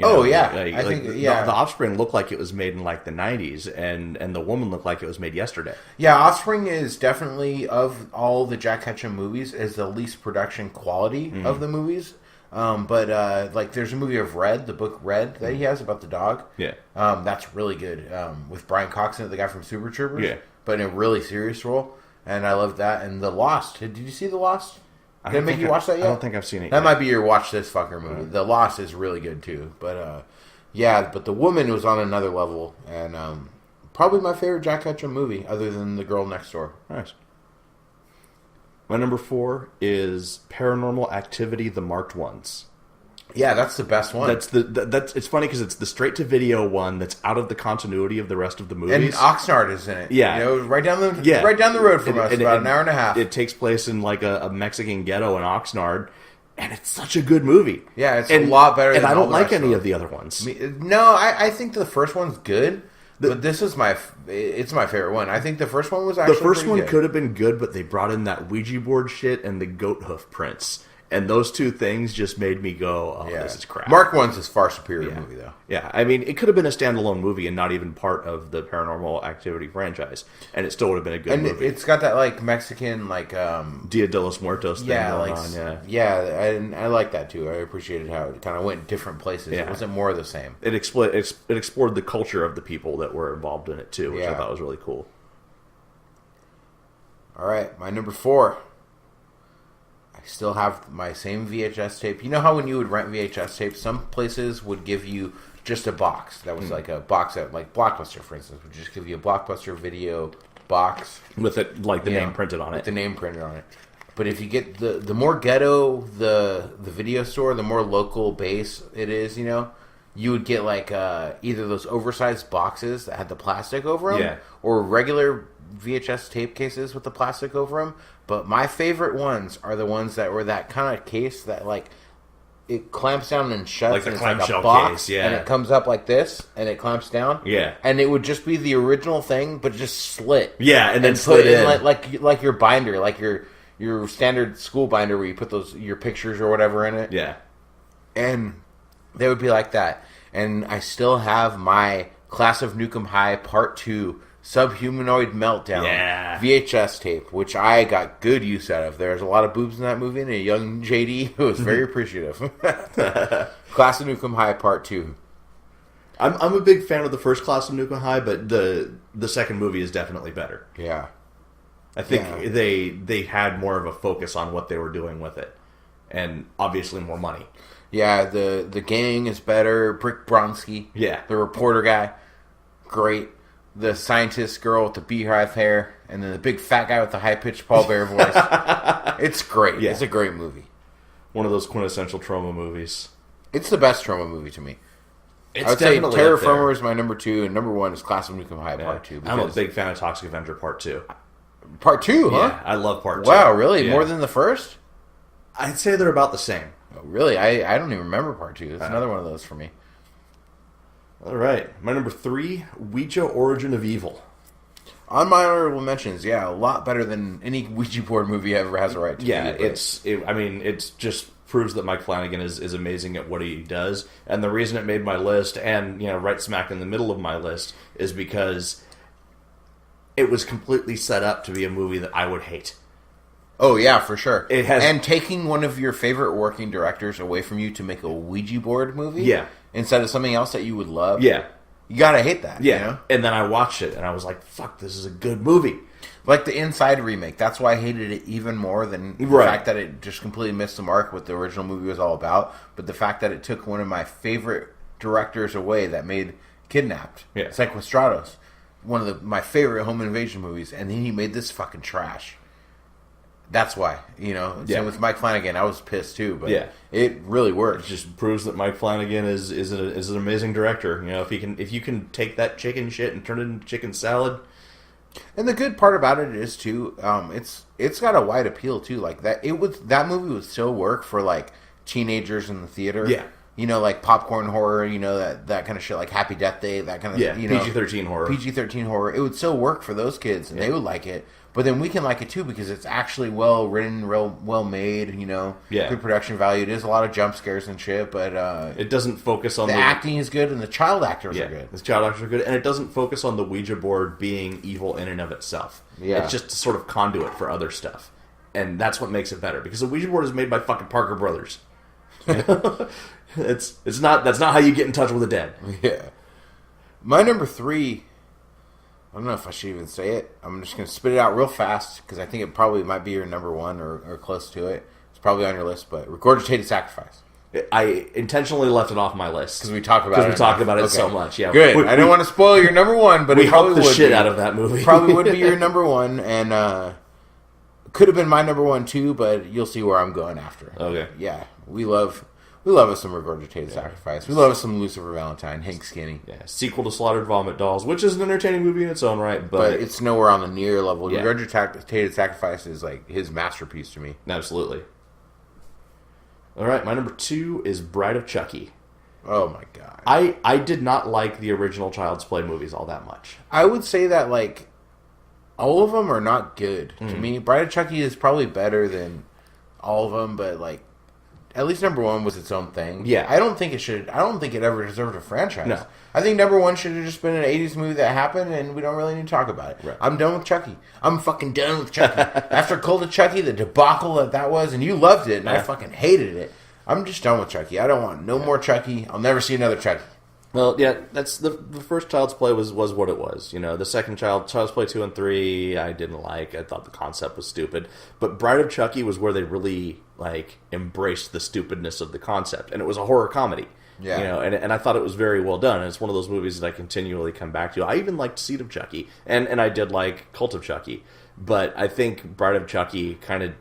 I think The Offspring looked like it was made in like the 90s, and The Woman looked like it was made yesterday. Yeah, Offspring is definitely, of all the Jack Ketchum movies, is the least production quality of the movies. But like, there's a movie of Red, the book Red, that he has about the dog. Yeah. That's really good. With Brian Cox in it, the guy from Super Troopers. Yeah. But in a really serious role. And I love that. And The Lost. Did you see The Lost? Did I make you watch that yet? I don't think I've seen it yet. That might be your watch this fucker movie. The Lost is really good too. But but The Woman was on another level, and probably my favorite Jack Ketchum movie, other than The Girl Next Door. Nice. My number 4 is Paranormal Activity: The Marked Ones. Yeah, that's the best one. That's it's funny because it's the straight to video one that's out of the continuity of the rest of the movies. And Oxnard is in it. Yeah, right down the road from us, about an hour and a half. It takes place in like a Mexican ghetto in Oxnard, and it's such a good movie. Yeah, it's a lot better. And than I don't like any of of the other ones. No, I think the first one's good. But this is it's my favorite one. I think the first one was actually the first one good. could have been good, but they brought in that Ouija board shit and the goat hoof prints. And those 2 things just made me go, this is crap. Mark 1's is far superior movie, though. Yeah, I mean, it could have been a standalone movie and not even part of the Paranormal Activity franchise. And it still would have been a good movie. And it's got that, like, Mexican, like... Dia de los Muertos thing going on, Yeah, and I like that, too. I appreciated how it kind of went in different places. Yeah. It wasn't more of the same. It explored the culture of the people that were involved in it, too, which I thought was really cool. All right, my number 4... I still have my same VHS tape. You know how when you would rent VHS tapes, some places would give you just a box. That was like a box that, like Blockbuster, for instance, would just give you a Blockbuster video box. With it, like the name printed on it. With the name printed on it. But if you get the more ghetto the video store, the more local base it is, you would get like either those oversized boxes that had the plastic over them, or regular VHS tape cases with the plastic over them. But my favorite ones are the ones that were that kind of case that, like, it clamps down and shuts, like the and it's like a clamshell box, case, and it comes up like this, and it clamps down. Yeah. And it would just be the original thing, but just slit. Yeah, and then put slid in in. like your binder, like your standard school binder where you put your pictures or whatever in it. Yeah. And they would be like that. And I still have my Class of Nukem High Part 2 Subhumanoid Meltdown VHS tape, which I got good use out of. There's a lot of boobs in that movie, and a young JD who was very appreciative. Class of Nukem High Part 2. I'm a big fan of the first Class of Nukem High, but the second movie is definitely better. Yeah. I think they had more of a focus on what they were doing with it, and obviously more money. Yeah, the gang is better. Brick Bronski, the reporter guy, great. The scientist girl with the beehive hair, and then the big fat guy with the high-pitched Paul Bear voice. It's great. Yeah. It's a great movie. One of those quintessential trauma movies. It's the best trauma movie to me. It's I would say Terror Firmer Firmer is my number 2, and number 1 is Class of Nukem High Part 2. I'm a big fan of Toxic Avenger Part 2. Part 2, huh? Yeah, I love Part 2. Wow, really? Yeah. More than the first? I'd say they're about the same. Oh, really? I don't even remember Part 2. It's another one of those for me. All right. My number 3, Ouija Origin of Evil. On my honorable mentions, a lot better than any Ouija board movie ever has a right to. Yeah, it just proves that Mike Flanagan is amazing at what he does. And the reason it made my list, and right smack in the middle of my list, is because it was completely set up to be a movie that I would hate. Oh, yeah, for sure. It has, and taking one of your favorite working directors away from you to make a Ouija board movie instead of something else that you would love. Yeah. You gotta hate that. Yeah. And then I watched it, and I was like, fuck, this is a good movie. Like the Inside remake. That's why I hated it even more than the fact that it just completely missed the mark what the original movie was all about. But the fact that it took one of my favorite directors away that made Kidnapped. Yeah. Sequestrados. One of my favorite home invasion movies. And then he made this fucking trash. That's why. Same with Mike Flanagan. I was pissed too. But it really works. It just proves that Mike Flanagan is an amazing director. If you can take that chicken shit and turn it into chicken salad. And the good part about it is too, it's got a wide appeal too. Like that movie would still work for like teenagers in the theater. Yeah. Like popcorn horror, that kind of shit, like Happy Death Day, that kind of PG-13 horror. PG-13 horror. It would still work for those kids, and they would like it. But then we can like it too because it's actually well written, well made. Good production value. It is a lot of jump scares and shit, but it doesn't focus on the acting is good, and the child actors are good. The child actors are good, and it doesn't focus on the Ouija board being evil in and of itself. Yeah, it's just a sort of conduit for other stuff, and that's what makes it better. Because the Ouija board is made by fucking Parker Brothers. That's not how you get in touch with the dead. Yeah. My number 3, I don't know if I should even say it. I'm just going to spit it out real fast because I think it probably might be your number 1 or close to it. It's probably on your list, but Regurgitated Sacrifice. I intentionally left it off my list because we talk about it so much. Yeah, good. I didn't want to spoil your number 1, but we it probably the would shit be. Out of that movie. Probably would be your number 1, and could have been my number 1 too. But you'll see where I'm going after. Okay. Yeah, we love us some Regurgitated Sacrifice. We love us some Lucifer Valentine, Hank Skinny. Yeah, sequel to Slaughtered Vomit Dolls, which is an entertaining movie in its own right, but it's nowhere on the near level. Yeah. Regurgitated Sacrifice is like his masterpiece to me. Absolutely. All right, my number 2 is Bride of Chucky. Oh my god. I did not like the original Child's Play movies all that much. I would say that like all of them are not good to me. Bride of Chucky is probably better than all of them, but like at least number 1 was its own thing. Yeah. I don't think it ever deserved a franchise. No. I think number 1 should have just been an 80s movie that happened and we don't really need to talk about it. Right. I'm done with Chucky. I'm fucking done with Chucky. After Cult of Chucky, the debacle that was, and you loved it, and I fucking hated it. I'm just done with Chucky. I don't want no more Chucky. I'll never see another Chucky. Well, yeah, that's the first Child's Play was what it was. The second Child's Play 2 and 3, I didn't like. I thought the concept was stupid. But Bride of Chucky was where they really embraced the stupidness of the concept, and it was a horror comedy. Yeah, and I thought it was very well done. And it's one of those movies that I continually come back to. I even liked Seed of Chucky, and I did like Cult of Chucky, but I think Bride of Chucky kind of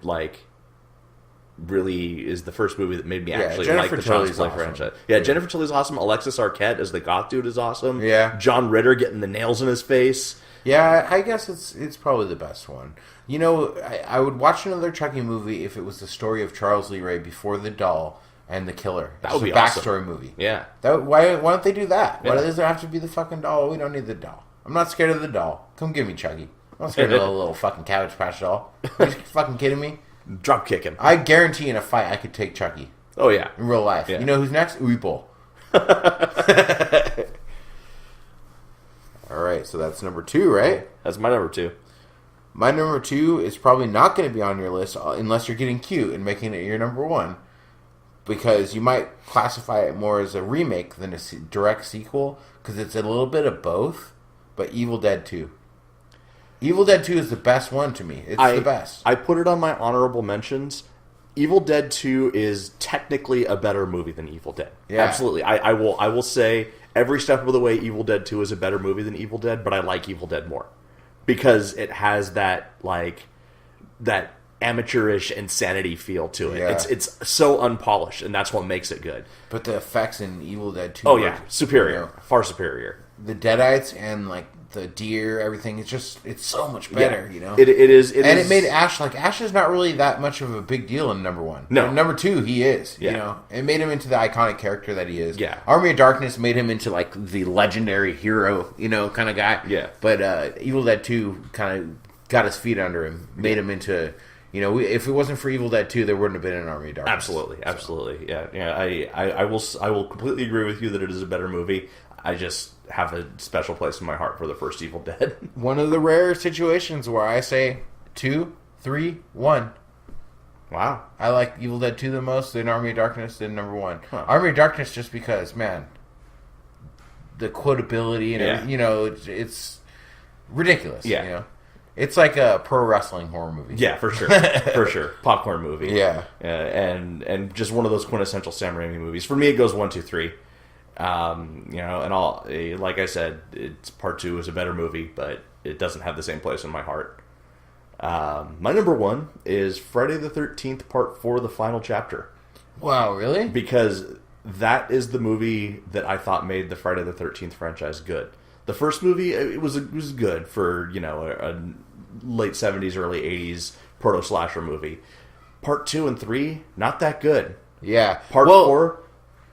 really is the first movie that made me actually like the Child's Play franchise. Yeah, Jennifer Tilly's awesome. Alexis Arquette as the goth dude is awesome. Yeah. John Ritter getting the nails in his face. Yeah, I guess it's probably the best one. I would watch another Chucky movie if it was the story of Charles Lee Ray before the doll and the killer. That would be a awesome. backstory movie. Yeah. Why don't they do that? Yeah. Why does there have to be the fucking doll? We don't need the doll. I'm not scared of the doll. Come give me Chucky. I'm not scared of the little fucking Cabbage Patch doll. Are you fucking kidding me? Drop kick him. I guarantee in a fight I could take Chucky. Oh, yeah. In real life. Yeah. You know who's next? Weeple. Alright, so that's number 2, right? That's my number 2. My number 2 is probably not going to be on your list unless you're getting cute and making it your number 1. Because you might classify it more as a remake than a direct sequel. Because it's a little bit of both. But Evil Dead 2. Evil Dead 2 is the best one to me. It's the best. I put it on my honorable mentions. Evil Dead 2 is technically a better movie than Evil Dead. Yeah. Absolutely. I will say every step of the way Evil Dead 2 is a better movie than Evil Dead, but I like Evil Dead more. Because it has that amateurish insanity feel to it. Yeah. It's so unpolished, and that's what makes it good. But the effects in Evil Dead 2 are superior. Far superior. The Deadites and the deer, everything, it's so much better, It is. It made Ash, Ash is not really that much of a big deal in number 1. No. In number 2, he is, Yeah. It made him into the iconic character that he is. Yeah. Army of Darkness made him into, the legendary hero, kind of guy. Yeah. But Evil Dead 2 kind of got his feet under him, made him into... if it wasn't for Evil Dead 2, there wouldn't have been an Army of Darkness. Absolutely. Yeah. I will completely agree with you that it is a better movie. I just have a special place in my heart for the first Evil Dead. One of the rare situations where I say 2, 3, 1. Wow. I like Evil Dead 2 the most, then Army of Darkness, then number 1. Huh. Army of Darkness just because, man, the quotability and everything, it's ridiculous. Yeah. It's like a pro wrestling horror movie. Yeah, for sure. For sure. Popcorn movie. Yeah. And just one of those quintessential Sam Raimi movies. For me, it goes 1, 2, 3. And all, like I said, it's part 2 is a better movie, but it doesn't have the same place in my heart. My number 1 is Friday the 13th, Part 4, The Final Chapter. Wow, really? Because that is the movie that I thought made the Friday the 13th franchise good. The first movie, it was good for, a late 70s, early 80s proto-slasher movie. Part 2 and 3, not that good. Yeah. Part 4...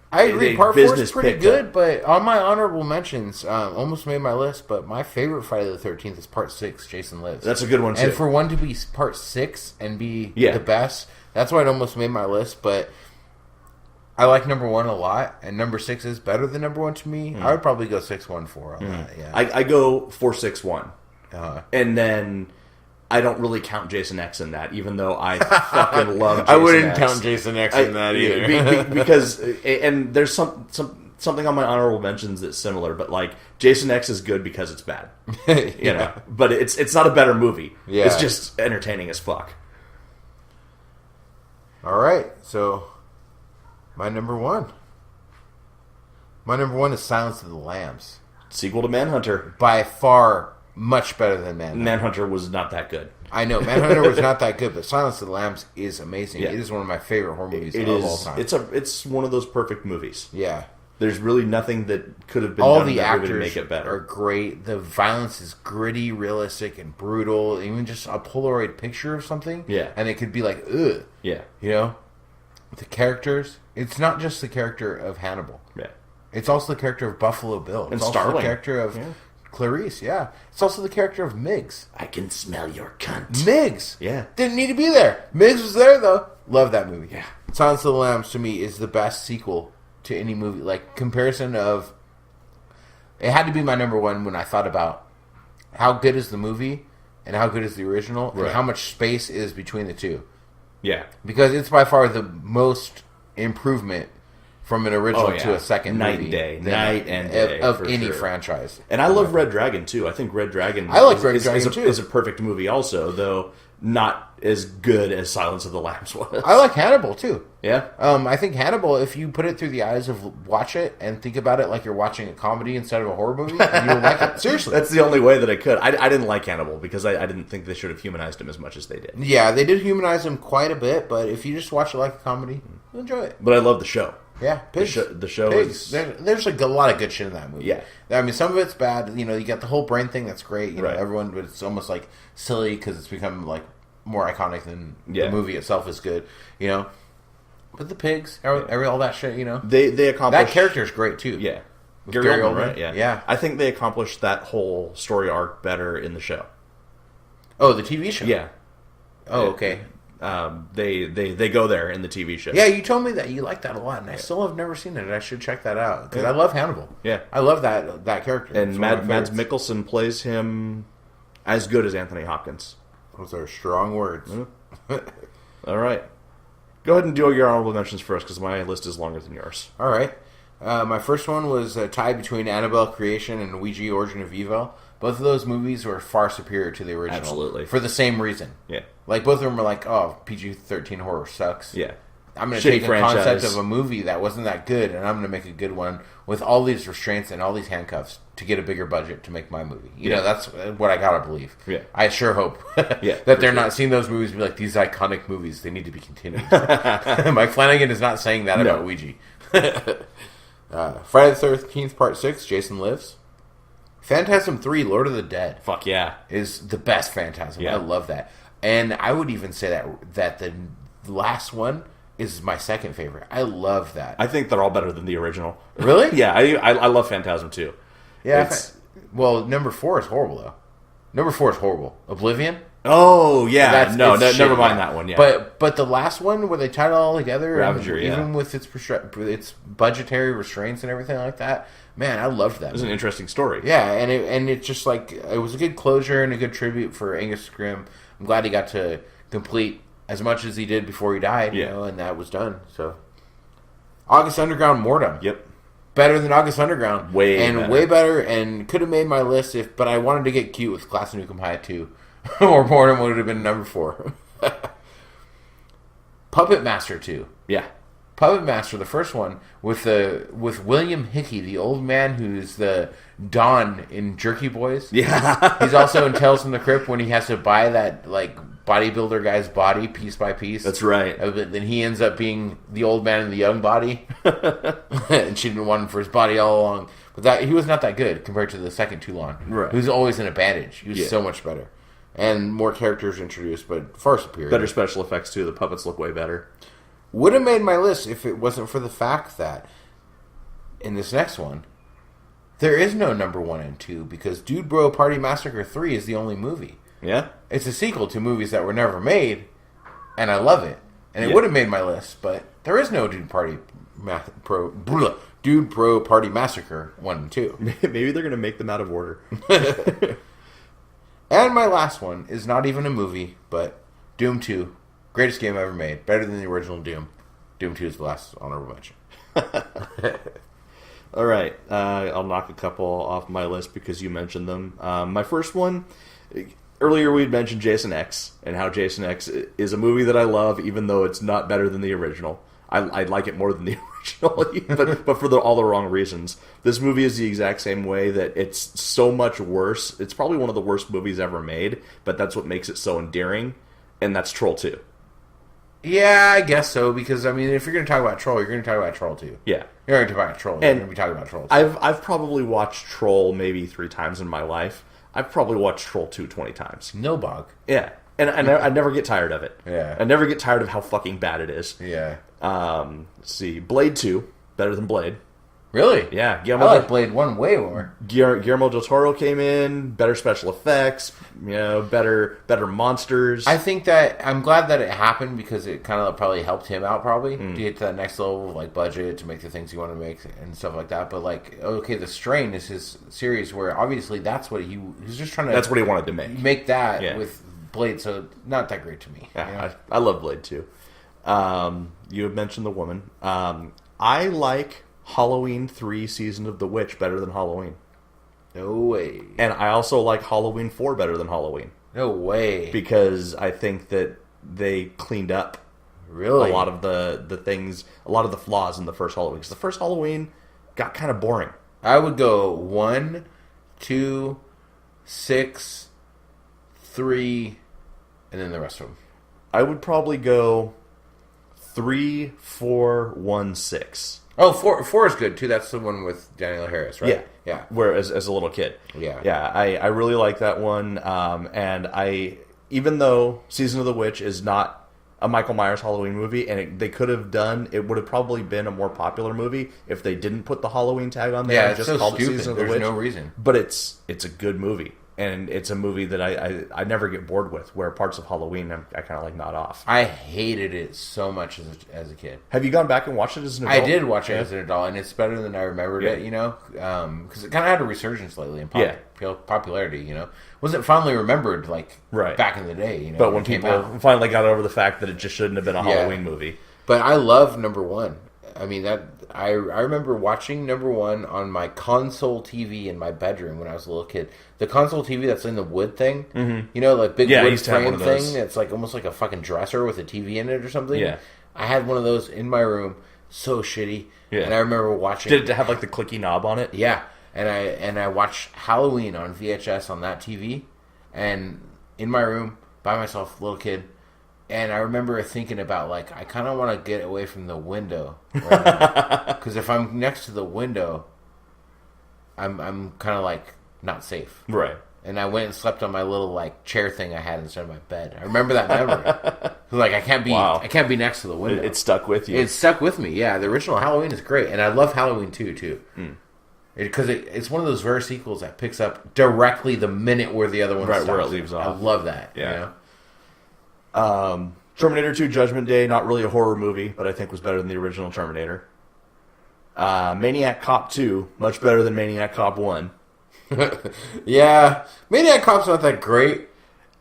I agree. Part 4 is pretty good, up. but on my honorable mentions, almost made my list, but my favorite Friday the 13th is Part 6, Jason Lives. That's a good one, too. And for one to be Part 6 and be the best, that's why it almost made my list, but I like number 1 a lot, and number 6 is better than number 1 to me. I would probably go 6-1-4 on that, yeah. I go 4-6-1. And then... I don't really count Jason X in that, even though I fucking love Jason X. I wouldn't count Jason X in that either. Because, and there's something on my honorable mentions that's similar, but like, Jason X is good because it's bad. You know? But it's not a better movie. Yeah. It's just entertaining as fuck. Alright, so, my number 1. My number 1 is Silence of the Lambs. Sequel to Manhunter. By far... much better than Manhunter. Manhunter was not that good. I know, Manhunter was not that good, but Silence of the Lambs is amazing. Yeah. It is one of my favorite horror movies of all time. It's one of those perfect movies. Yeah. There's really nothing that could have been all done the actors to make it better. Are great. The violence is gritty, realistic, and brutal. Even just a Polaroid picture of something. Yeah. And it could be like, ugh. Yeah. You know? The characters. It's not just the character of Hannibal. Yeah. It's also the character of Buffalo Bill. It's also Starling. the character of... Yeah. Clarice, yeah. It's also the character of Miggs. I can smell your cunt. Miggs. Yeah. Didn't need to be there. Miggs was there, though. Love that movie. Yeah. Silence of the Lambs, to me, is the best sequel to any movie. Like, comparison of... It had to be my number 1 when I thought about how good is the movie and how good is the original and how much space is between the two. Yeah. Because it's by far the most improvement from an original to a second night movie. Night and day. Of any franchise. And I love Red Dragon, too. I think Red Dragon is a perfect movie also, though not as good as Silence of the Lambs was. I like Hannibal, too. Yeah? I think Hannibal, if you put it through the eyes of watch it and think about it like you're watching a comedy instead of a horror movie, you'll like it. Seriously. That's the only way that I could. I didn't like Hannibal because I didn't think they should have humanized him as much as they did. Yeah, they did humanize him quite a bit, but if you just watch it like a comedy, you'll enjoy it. But I love the show. Yeah, Pigs. The show Pigs. is... There's like a lot of good shit in that movie. Yeah. I mean, some of it's bad. You know, you got the whole brain thing that's great. You know, Right. everyone, but it's almost like silly because it's become like more iconic than the movie itself is good. You know, but the pigs, all that shit. You know, They accomplished... that character is great too. Yeah. Gary Oldman, right? Yeah. I think they accomplished that whole story arc better in the show. Oh, the TV show. Yeah. Oh, okay. They go there in the TV show. Yeah, you told me that you like that a lot, and I still have never seen it. I should check that out because I love Hannibal. Yeah, I love that character. And Mads Mikkelsen plays him as good as Anthony Hopkins. Those are strong words. All right, go ahead and do your honorable mentions first because my list is longer than yours. All right, my first one was a tie between Annabelle Creation and Ouija Origin of Evil. Both of those movies were far superior to the original. Absolutely. For the same reason. Yeah. Like, both of them were like, oh, PG-13 horror sucks. Yeah. I'm going to take the concept of a movie that wasn't that good, and I'm going to make a good one with all these restraints and all these handcuffs to get a bigger budget to make my movie. You know, that's what I got to believe. Yeah. I sure hope that they're not seeing those movies and be like, these iconic movies, they need to be continued. Mike Flanagan is not saying that about Ouija. Friday the 13th, Part 6, Jason Lives. Phantasm 3, Lord of the Dead. Fuck yeah. Is the best Phantasm. Yeah. I love that. And I would even say that the last one is my second favorite. I love that. I think they're all better than the original. Really? Yeah, I love Phantasm too. Yeah. Well, number 4 is horrible, though. Number 4 is horrible. Oblivion? Oh, yeah. Never mind that one. Yeah. But the last one where they tied it all together, Ravager, even with its budgetary restraints and everything like that, man, I loved that. It was an interesting story. Yeah, and it's just like it was a good closure and a good tribute for Angus Scrimm. I'm glad he got to complete as much as he did before he died, you know, and that was done. So, August Underground, Mortem. Yep. Better than August Underground. Way better, and could have made my list but I wanted to get cute with Class of Nukem High 2. Or Mortem would have been number 4. Puppet Master 2. Yeah. Puppet Master, the first one, with William Hickey, the old man who's the Don in Jerky Boys. Yeah. He's also in Tales from the Crypt when he has to buy that like bodybuilder guy's body piece by piece. That's right. But then he ends up being the old man in the young body, and she didn't want him for his body all along. But he was not that good compared to the second Toulon, right? Who's always an advantage. He was so much better, and more characters introduced, but far superior. Better special effects too. The puppets look way better. Would have made my list if it wasn't for the fact that in this next one, there is no number 1 and 2 because Dude Bro Party Massacre 3 is the only movie. Yeah? It's a sequel to movies that were never made, and I love it. And it would have made my list, but there is no Dude Bro Party Massacre 1 and 2. Maybe they're going to make them out of order. And my last one is not even a movie, but Doom 2. Greatest game ever made. Better than the original Doom. Doom 2 is the last honorable mention. All right. I'll knock a couple off my list because you mentioned them. My first one, earlier we'd mentioned Jason X and how Jason X is a movie that I love even though it's not better than the original. I like it more than the original, but for all the wrong reasons. This movie is the exact same way that it's so much worse. It's probably one of the worst movies ever made, but that's what makes it so endearing, and that's Troll 2. Yeah, I guess so, because, I mean, if you're going to talk about Troll, you're going to talk about Troll 2. Yeah. You're going to talk about Troll. You're going to be talking about Troll 2. I've probably watched Troll maybe 3 times in my life. I've probably watched Troll 2 20 times. No bug. Yeah. And I never get tired of it. Yeah. I never get tired of how fucking bad it is. Yeah. Let's see. Blade 2, better than Blade. Really? Yeah. I like Blade 1 way more. Guillermo del Toro came in, better special effects, better monsters. I think that I'm glad that it happened because it kind of probably helped him out to get to that next level of like budget to make the things he wanted to make and stuff like that. But like, okay, The Strain is his series where obviously that's what he's just trying to. That's what he wanted to make. Make that with Blade, so not that great to me. Yeah, I love Blade 2. You had mentioned The Woman. I like Halloween 3 Season of the Witch better than Halloween. No way. And I also like Halloween 4 better than Halloween. No way. Because I think that they cleaned up really a lot of the things, a lot of the flaws in the first Halloween. Because the first Halloween got kind of boring. I would go 1, 2, 6, 3, and then the rest of them. I would probably go 3, 4, 1, 6. Oh, 4 is good, too. That's the one with Daniel Harris, right? Yeah. Where as a little kid. Yeah. Yeah, I really like that one. And even though Season of the Witch is not a Michael Myers Halloween movie, and they could have done, it would have probably been a more popular movie if they didn't put the Halloween tag on there. Yeah, and it's just so called stupid. It Season of the There's Witch. no reason. But it's a good movie. And it's a movie that I never get bored with, where parts of Halloween I kind of like nod off. I hated it so much as a kid. Have you gone back and watched it as an adult? I did watch it as an adult, and it's better than I remembered it, because it kind of had a resurgence lately in popularity, Wasn't fondly remembered, like, back in the day, But when people finally got over the fact that it just shouldn't have been a Halloween movie. But I love number 1. I mean, I remember watching number 1 on my console TV in my bedroom when I was a little kid. The console TV that's in the wood thing, like big wood frame thing that's like almost like a fucking dresser with a TV in it or something. Yeah. I had one of those in my room, so shitty. Yeah. And I remember watching. Did it have like the clicky knob on it? Yeah. And I watched Halloween on VHS on that TV, and in my room by myself, little kid. And I remember thinking about, like, I kind of want to get away from the window. Because if I'm next to the window, I'm kind of, like, not safe. Right. And I went and slept on my little, like, chair thing I had instead of my bed. I remember that memory. Like, I can't be next to the window. It stuck with you. It stuck with me, yeah. The original Halloween is great. And I love Halloween 2, too. Because it's one of those rare sequels that picks up directly the minute where the other one stops. Where it leaves off. I love that. Yeah. Terminator 2 Judgment Day, not really a horror movie, but I think was better than the original Terminator. Maniac Cop 2, much better than Maniac Cop 1. Yeah. Maniac Cop's not that great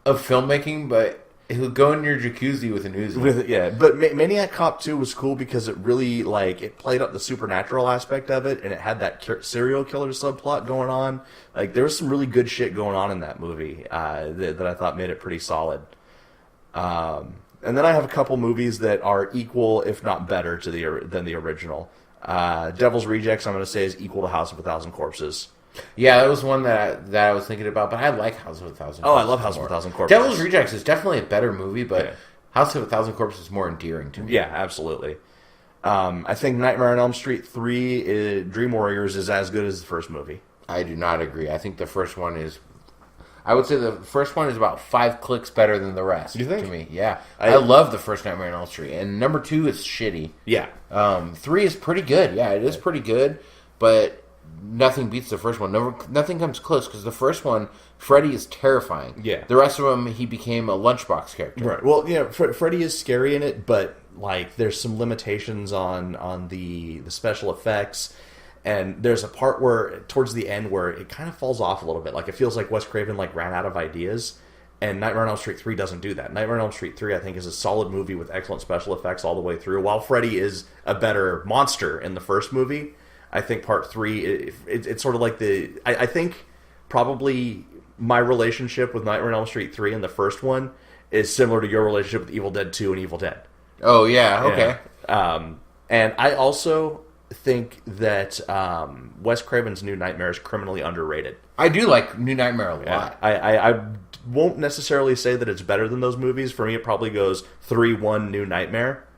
of filmmaking, but he'll go in your jacuzzi with an Uzi. But Maniac Cop 2 was cool because it really, like, it played up the supernatural aspect of it, and it had that serial killer subplot going on. Like, there was some really good shit going on in that movie that I thought made it pretty solid. And And then I have a couple movies that are equal, if not better, than the original. Devil's Rejects, I'm going to say, is equal to House of a Thousand Corpses. Yeah, that was one that I was thinking about, but I like House of a Thousand Corpses. Oh, I love House of a Thousand Corpses. Devil's Rejects is definitely a better movie, but House of a Thousand Corpses is more endearing to me. Yeah, absolutely. I think Nightmare on Elm Street 3, Dream Warriors, is as good as the first movie. I do not agree. I think the first one is... I would say the first one is about 5 clicks better than the rest. You think? To me, yeah. I love the first Nightmare on Elm Street. And number 2 is shitty. Yeah. 3 is pretty good. Yeah, it is pretty good. But nothing beats the first one. Nothing comes close because the first one, Freddy is terrifying. Yeah. The rest of them, he became a lunchbox character. Right. Well, yeah, Freddy is scary in it, but like there's some limitations on the special effects. And there's a part where, towards the end, where it kind of falls off a little bit. Like, it feels like Wes Craven, ran out of ideas. And Nightmare on Elm Street 3 doesn't do that. Nightmare on Elm Street 3, I think, is a solid movie with excellent special effects all the way through. While Freddy is a better monster in the first movie, I think part 3, it's sort of like I think probably my relationship with Nightmare on Elm Street 3 and the first one is similar to your relationship with Evil Dead 2 and Evil Dead. Oh, yeah, okay. Yeah. And I also... think that Wes Craven's New Nightmare is criminally underrated. I do like New Nightmare a lot. I won't necessarily say that it's better than those movies. For me, it probably goes 3-1 New Nightmare.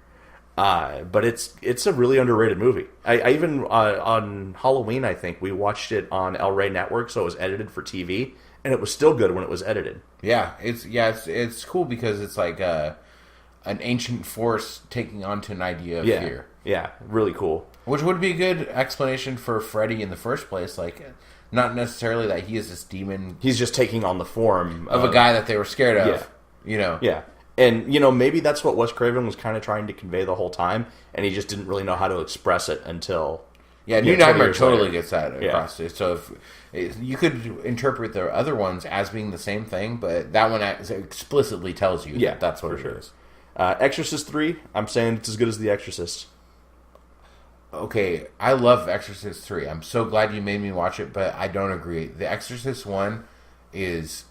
But it's a really underrated movie. I even on Halloween, I think we watched it on El Rey Network, so it was edited for TV, and it was still good when it was edited. Yeah, it's cool because it's like an ancient force taking onto an idea of fear. Yeah, really cool. Which would be a good explanation for Freddy in the first place. Like, not necessarily that he is this demon. He's just taking on the form of a guy that they were scared of. Yeah. You know? Yeah. And, maybe that's what Wes Craven was kind of trying to convey the whole time, and he just didn't really know how to express it until... Yeah, New Nightmare totally gets that across. Yeah. So if you could interpret the other ones as being the same thing, but that one explicitly tells you that's what it is. Exorcist 3, I'm saying it's as good as The Exorcist. Okay, I love Exorcist 3. I'm so glad you made me watch it, but I don't agree. The Exorcist 1 is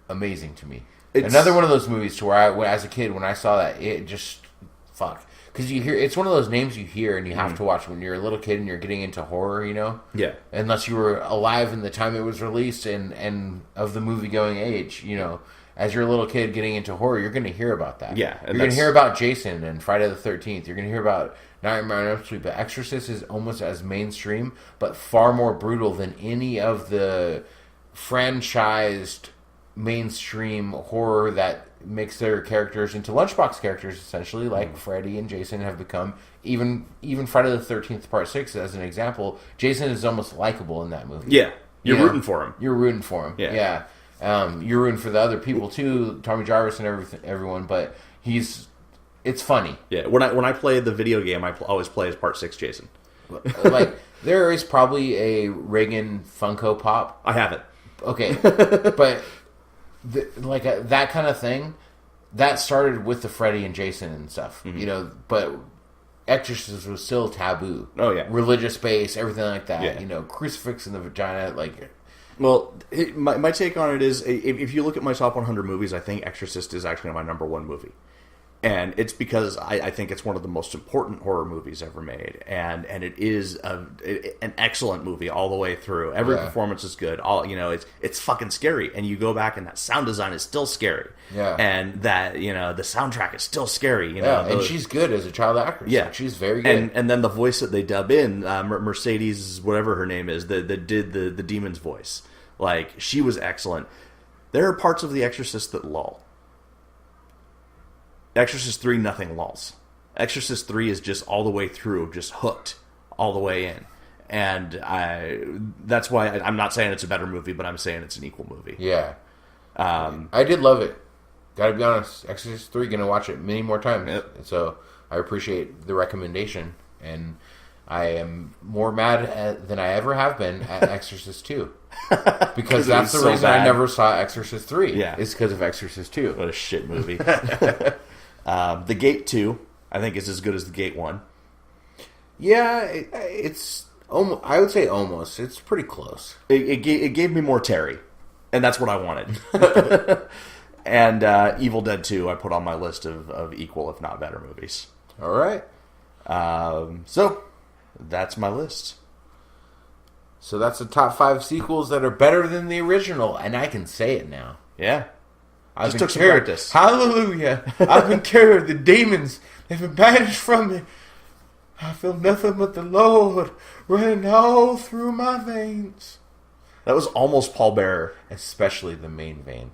amazing to me. It's another one of those movies to where as a kid, when I saw that, it just, fuck. Because it's one of those names you hear and you have to watch when you're a little kid and you're getting into horror, Yeah. Unless you were alive in the time it was released and of the movie-going age, As you're a little kid getting into horror, you're going to hear about that. Yeah. You're going to hear about Jason and Friday the 13th. You're going to hear about Nightmare on Elm Street. But Exorcist is almost as mainstream, but far more brutal than any of the franchised mainstream horror that makes their characters into lunchbox characters, essentially, like Freddy and Jason have become. Even Friday the 13th Part 6, as an example, Jason is almost likable in that movie. Yeah. You're rooting for him. You're rooting for him. Yeah. You're rooting for the other people too, Tommy Jarvis and everyone, but it's funny. Yeah, when I play the video game, I always play as Part 6 Jason. Like, there is probably a Reagan Funko Pop. I have it. Okay, but that kind of thing, that started with the Freddy and Jason and stuff, but Exorcist was still taboo. Oh, yeah. Religious base, everything like that, crucifix in the vagina, like... Well, my take on it is, if you look at my top 100 movies, I think Exorcist is actually my number one movie. And it's because I think it's one of the most important horror movies ever made. And it is an excellent movie all the way through. Every performance is good. It's fucking scary. And you go back and that sound design is still scary. Yeah. And that, the soundtrack is still scary. And she's good as a child actress. Yeah. Like, she's very good. And then the voice that they dub in, Mercedes, whatever her name is, that did the demon's voice. Like, she was excellent. There are parts of The Exorcist that lull. Exorcist 3, nothing lulls. Exorcist 3 is just all the way through, just hooked all the way in. And that's why I'm not saying it's a better movie, but I'm saying it's an equal movie. Yeah. I did love it. Gotta be honest. Exorcist 3, gonna watch it many more times. Yep. So I appreciate the recommendation. And I am more mad than I ever have been at Exorcist 2. Because that's the reason I never saw Exorcist 3. Yeah. It's because of Exorcist 2. What a shit movie. The Gate 2, I think, is as good as The Gate 1. Yeah, it's almost, I would say almost. It's pretty close. It gave me more Terry, and that's what I wanted. And Evil Dead 2 I put on my list of equal, if not better, movies. All right. So, that's my list. So that's the top 5 sequels that are better than the original, and I can say it now. Yeah. I've Just been took some cured. practice. Hallelujah. I've been cured. The demons, they've been banished from me. I feel nothing but the Lord running all through my veins. That was almost Paul Bearer. Especially the main vein.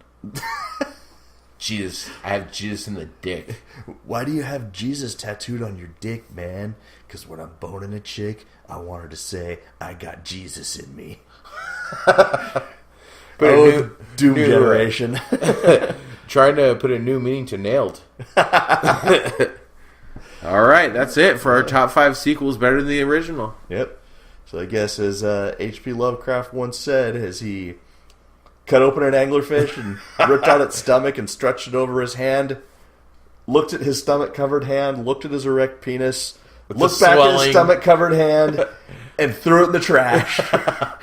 Jesus. I have Jesus in the dick. Why do you have Jesus tattooed on your dick, man? Because when I'm boning a chick, I want her to say, I got Jesus in me. But Doom generation. Trying to put a new meaning to nailed. All right, that's it for our top 5 sequels better than the original. Yep. So I guess as H.P. Lovecraft once said, as he cut open an anglerfish and ripped out its stomach and stretched it over his hand, looked at his stomach-covered hand, looked at his erect penis, looked back at his stomach-covered hand, and threw it in the trash.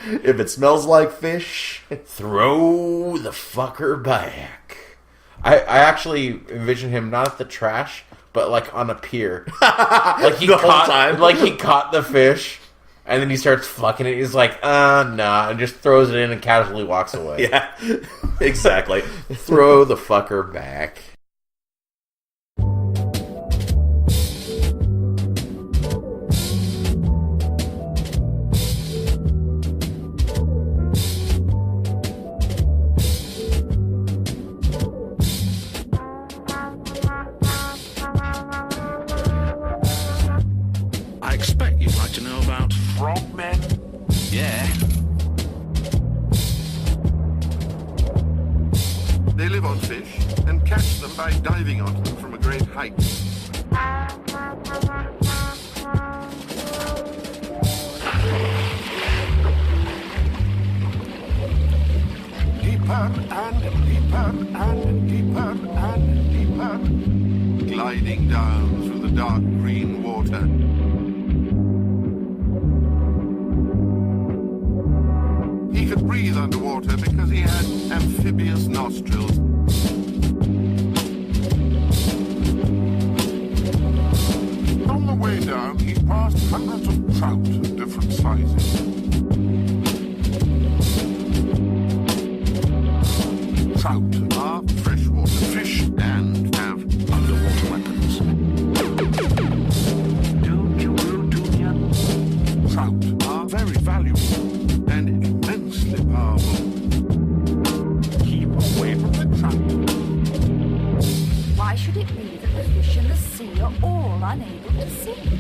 If it smells like fish, throw the fucker back. I actually envision him not at the trash, but like on a pier. Like he caught the fish, and then he starts fucking it. He's like, nah, and just throws it in and casually walks away. Yeah, exactly. Throw the fucker back. I expect you'd like to know about frogmen. Yeah. They live on fish and catch them by diving onto them from a great height. Deeper and deeper and deeper and deeper, gliding down through the dark green water. He could breathe underwater because he had amphibious nostrils. On the way down, he passed hundreds of trout of different sizes. Trout are freshwater fish and have underwater weapons. Trout are very valuable and immensely powerful. Keep away from the trout. Why should it be that the fish in the sea are all unable to sing?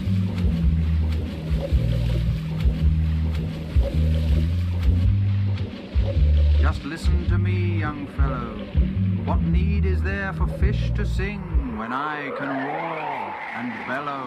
Just listen to me, young fellow. What need is there for fish to sing when I can roar and bellow?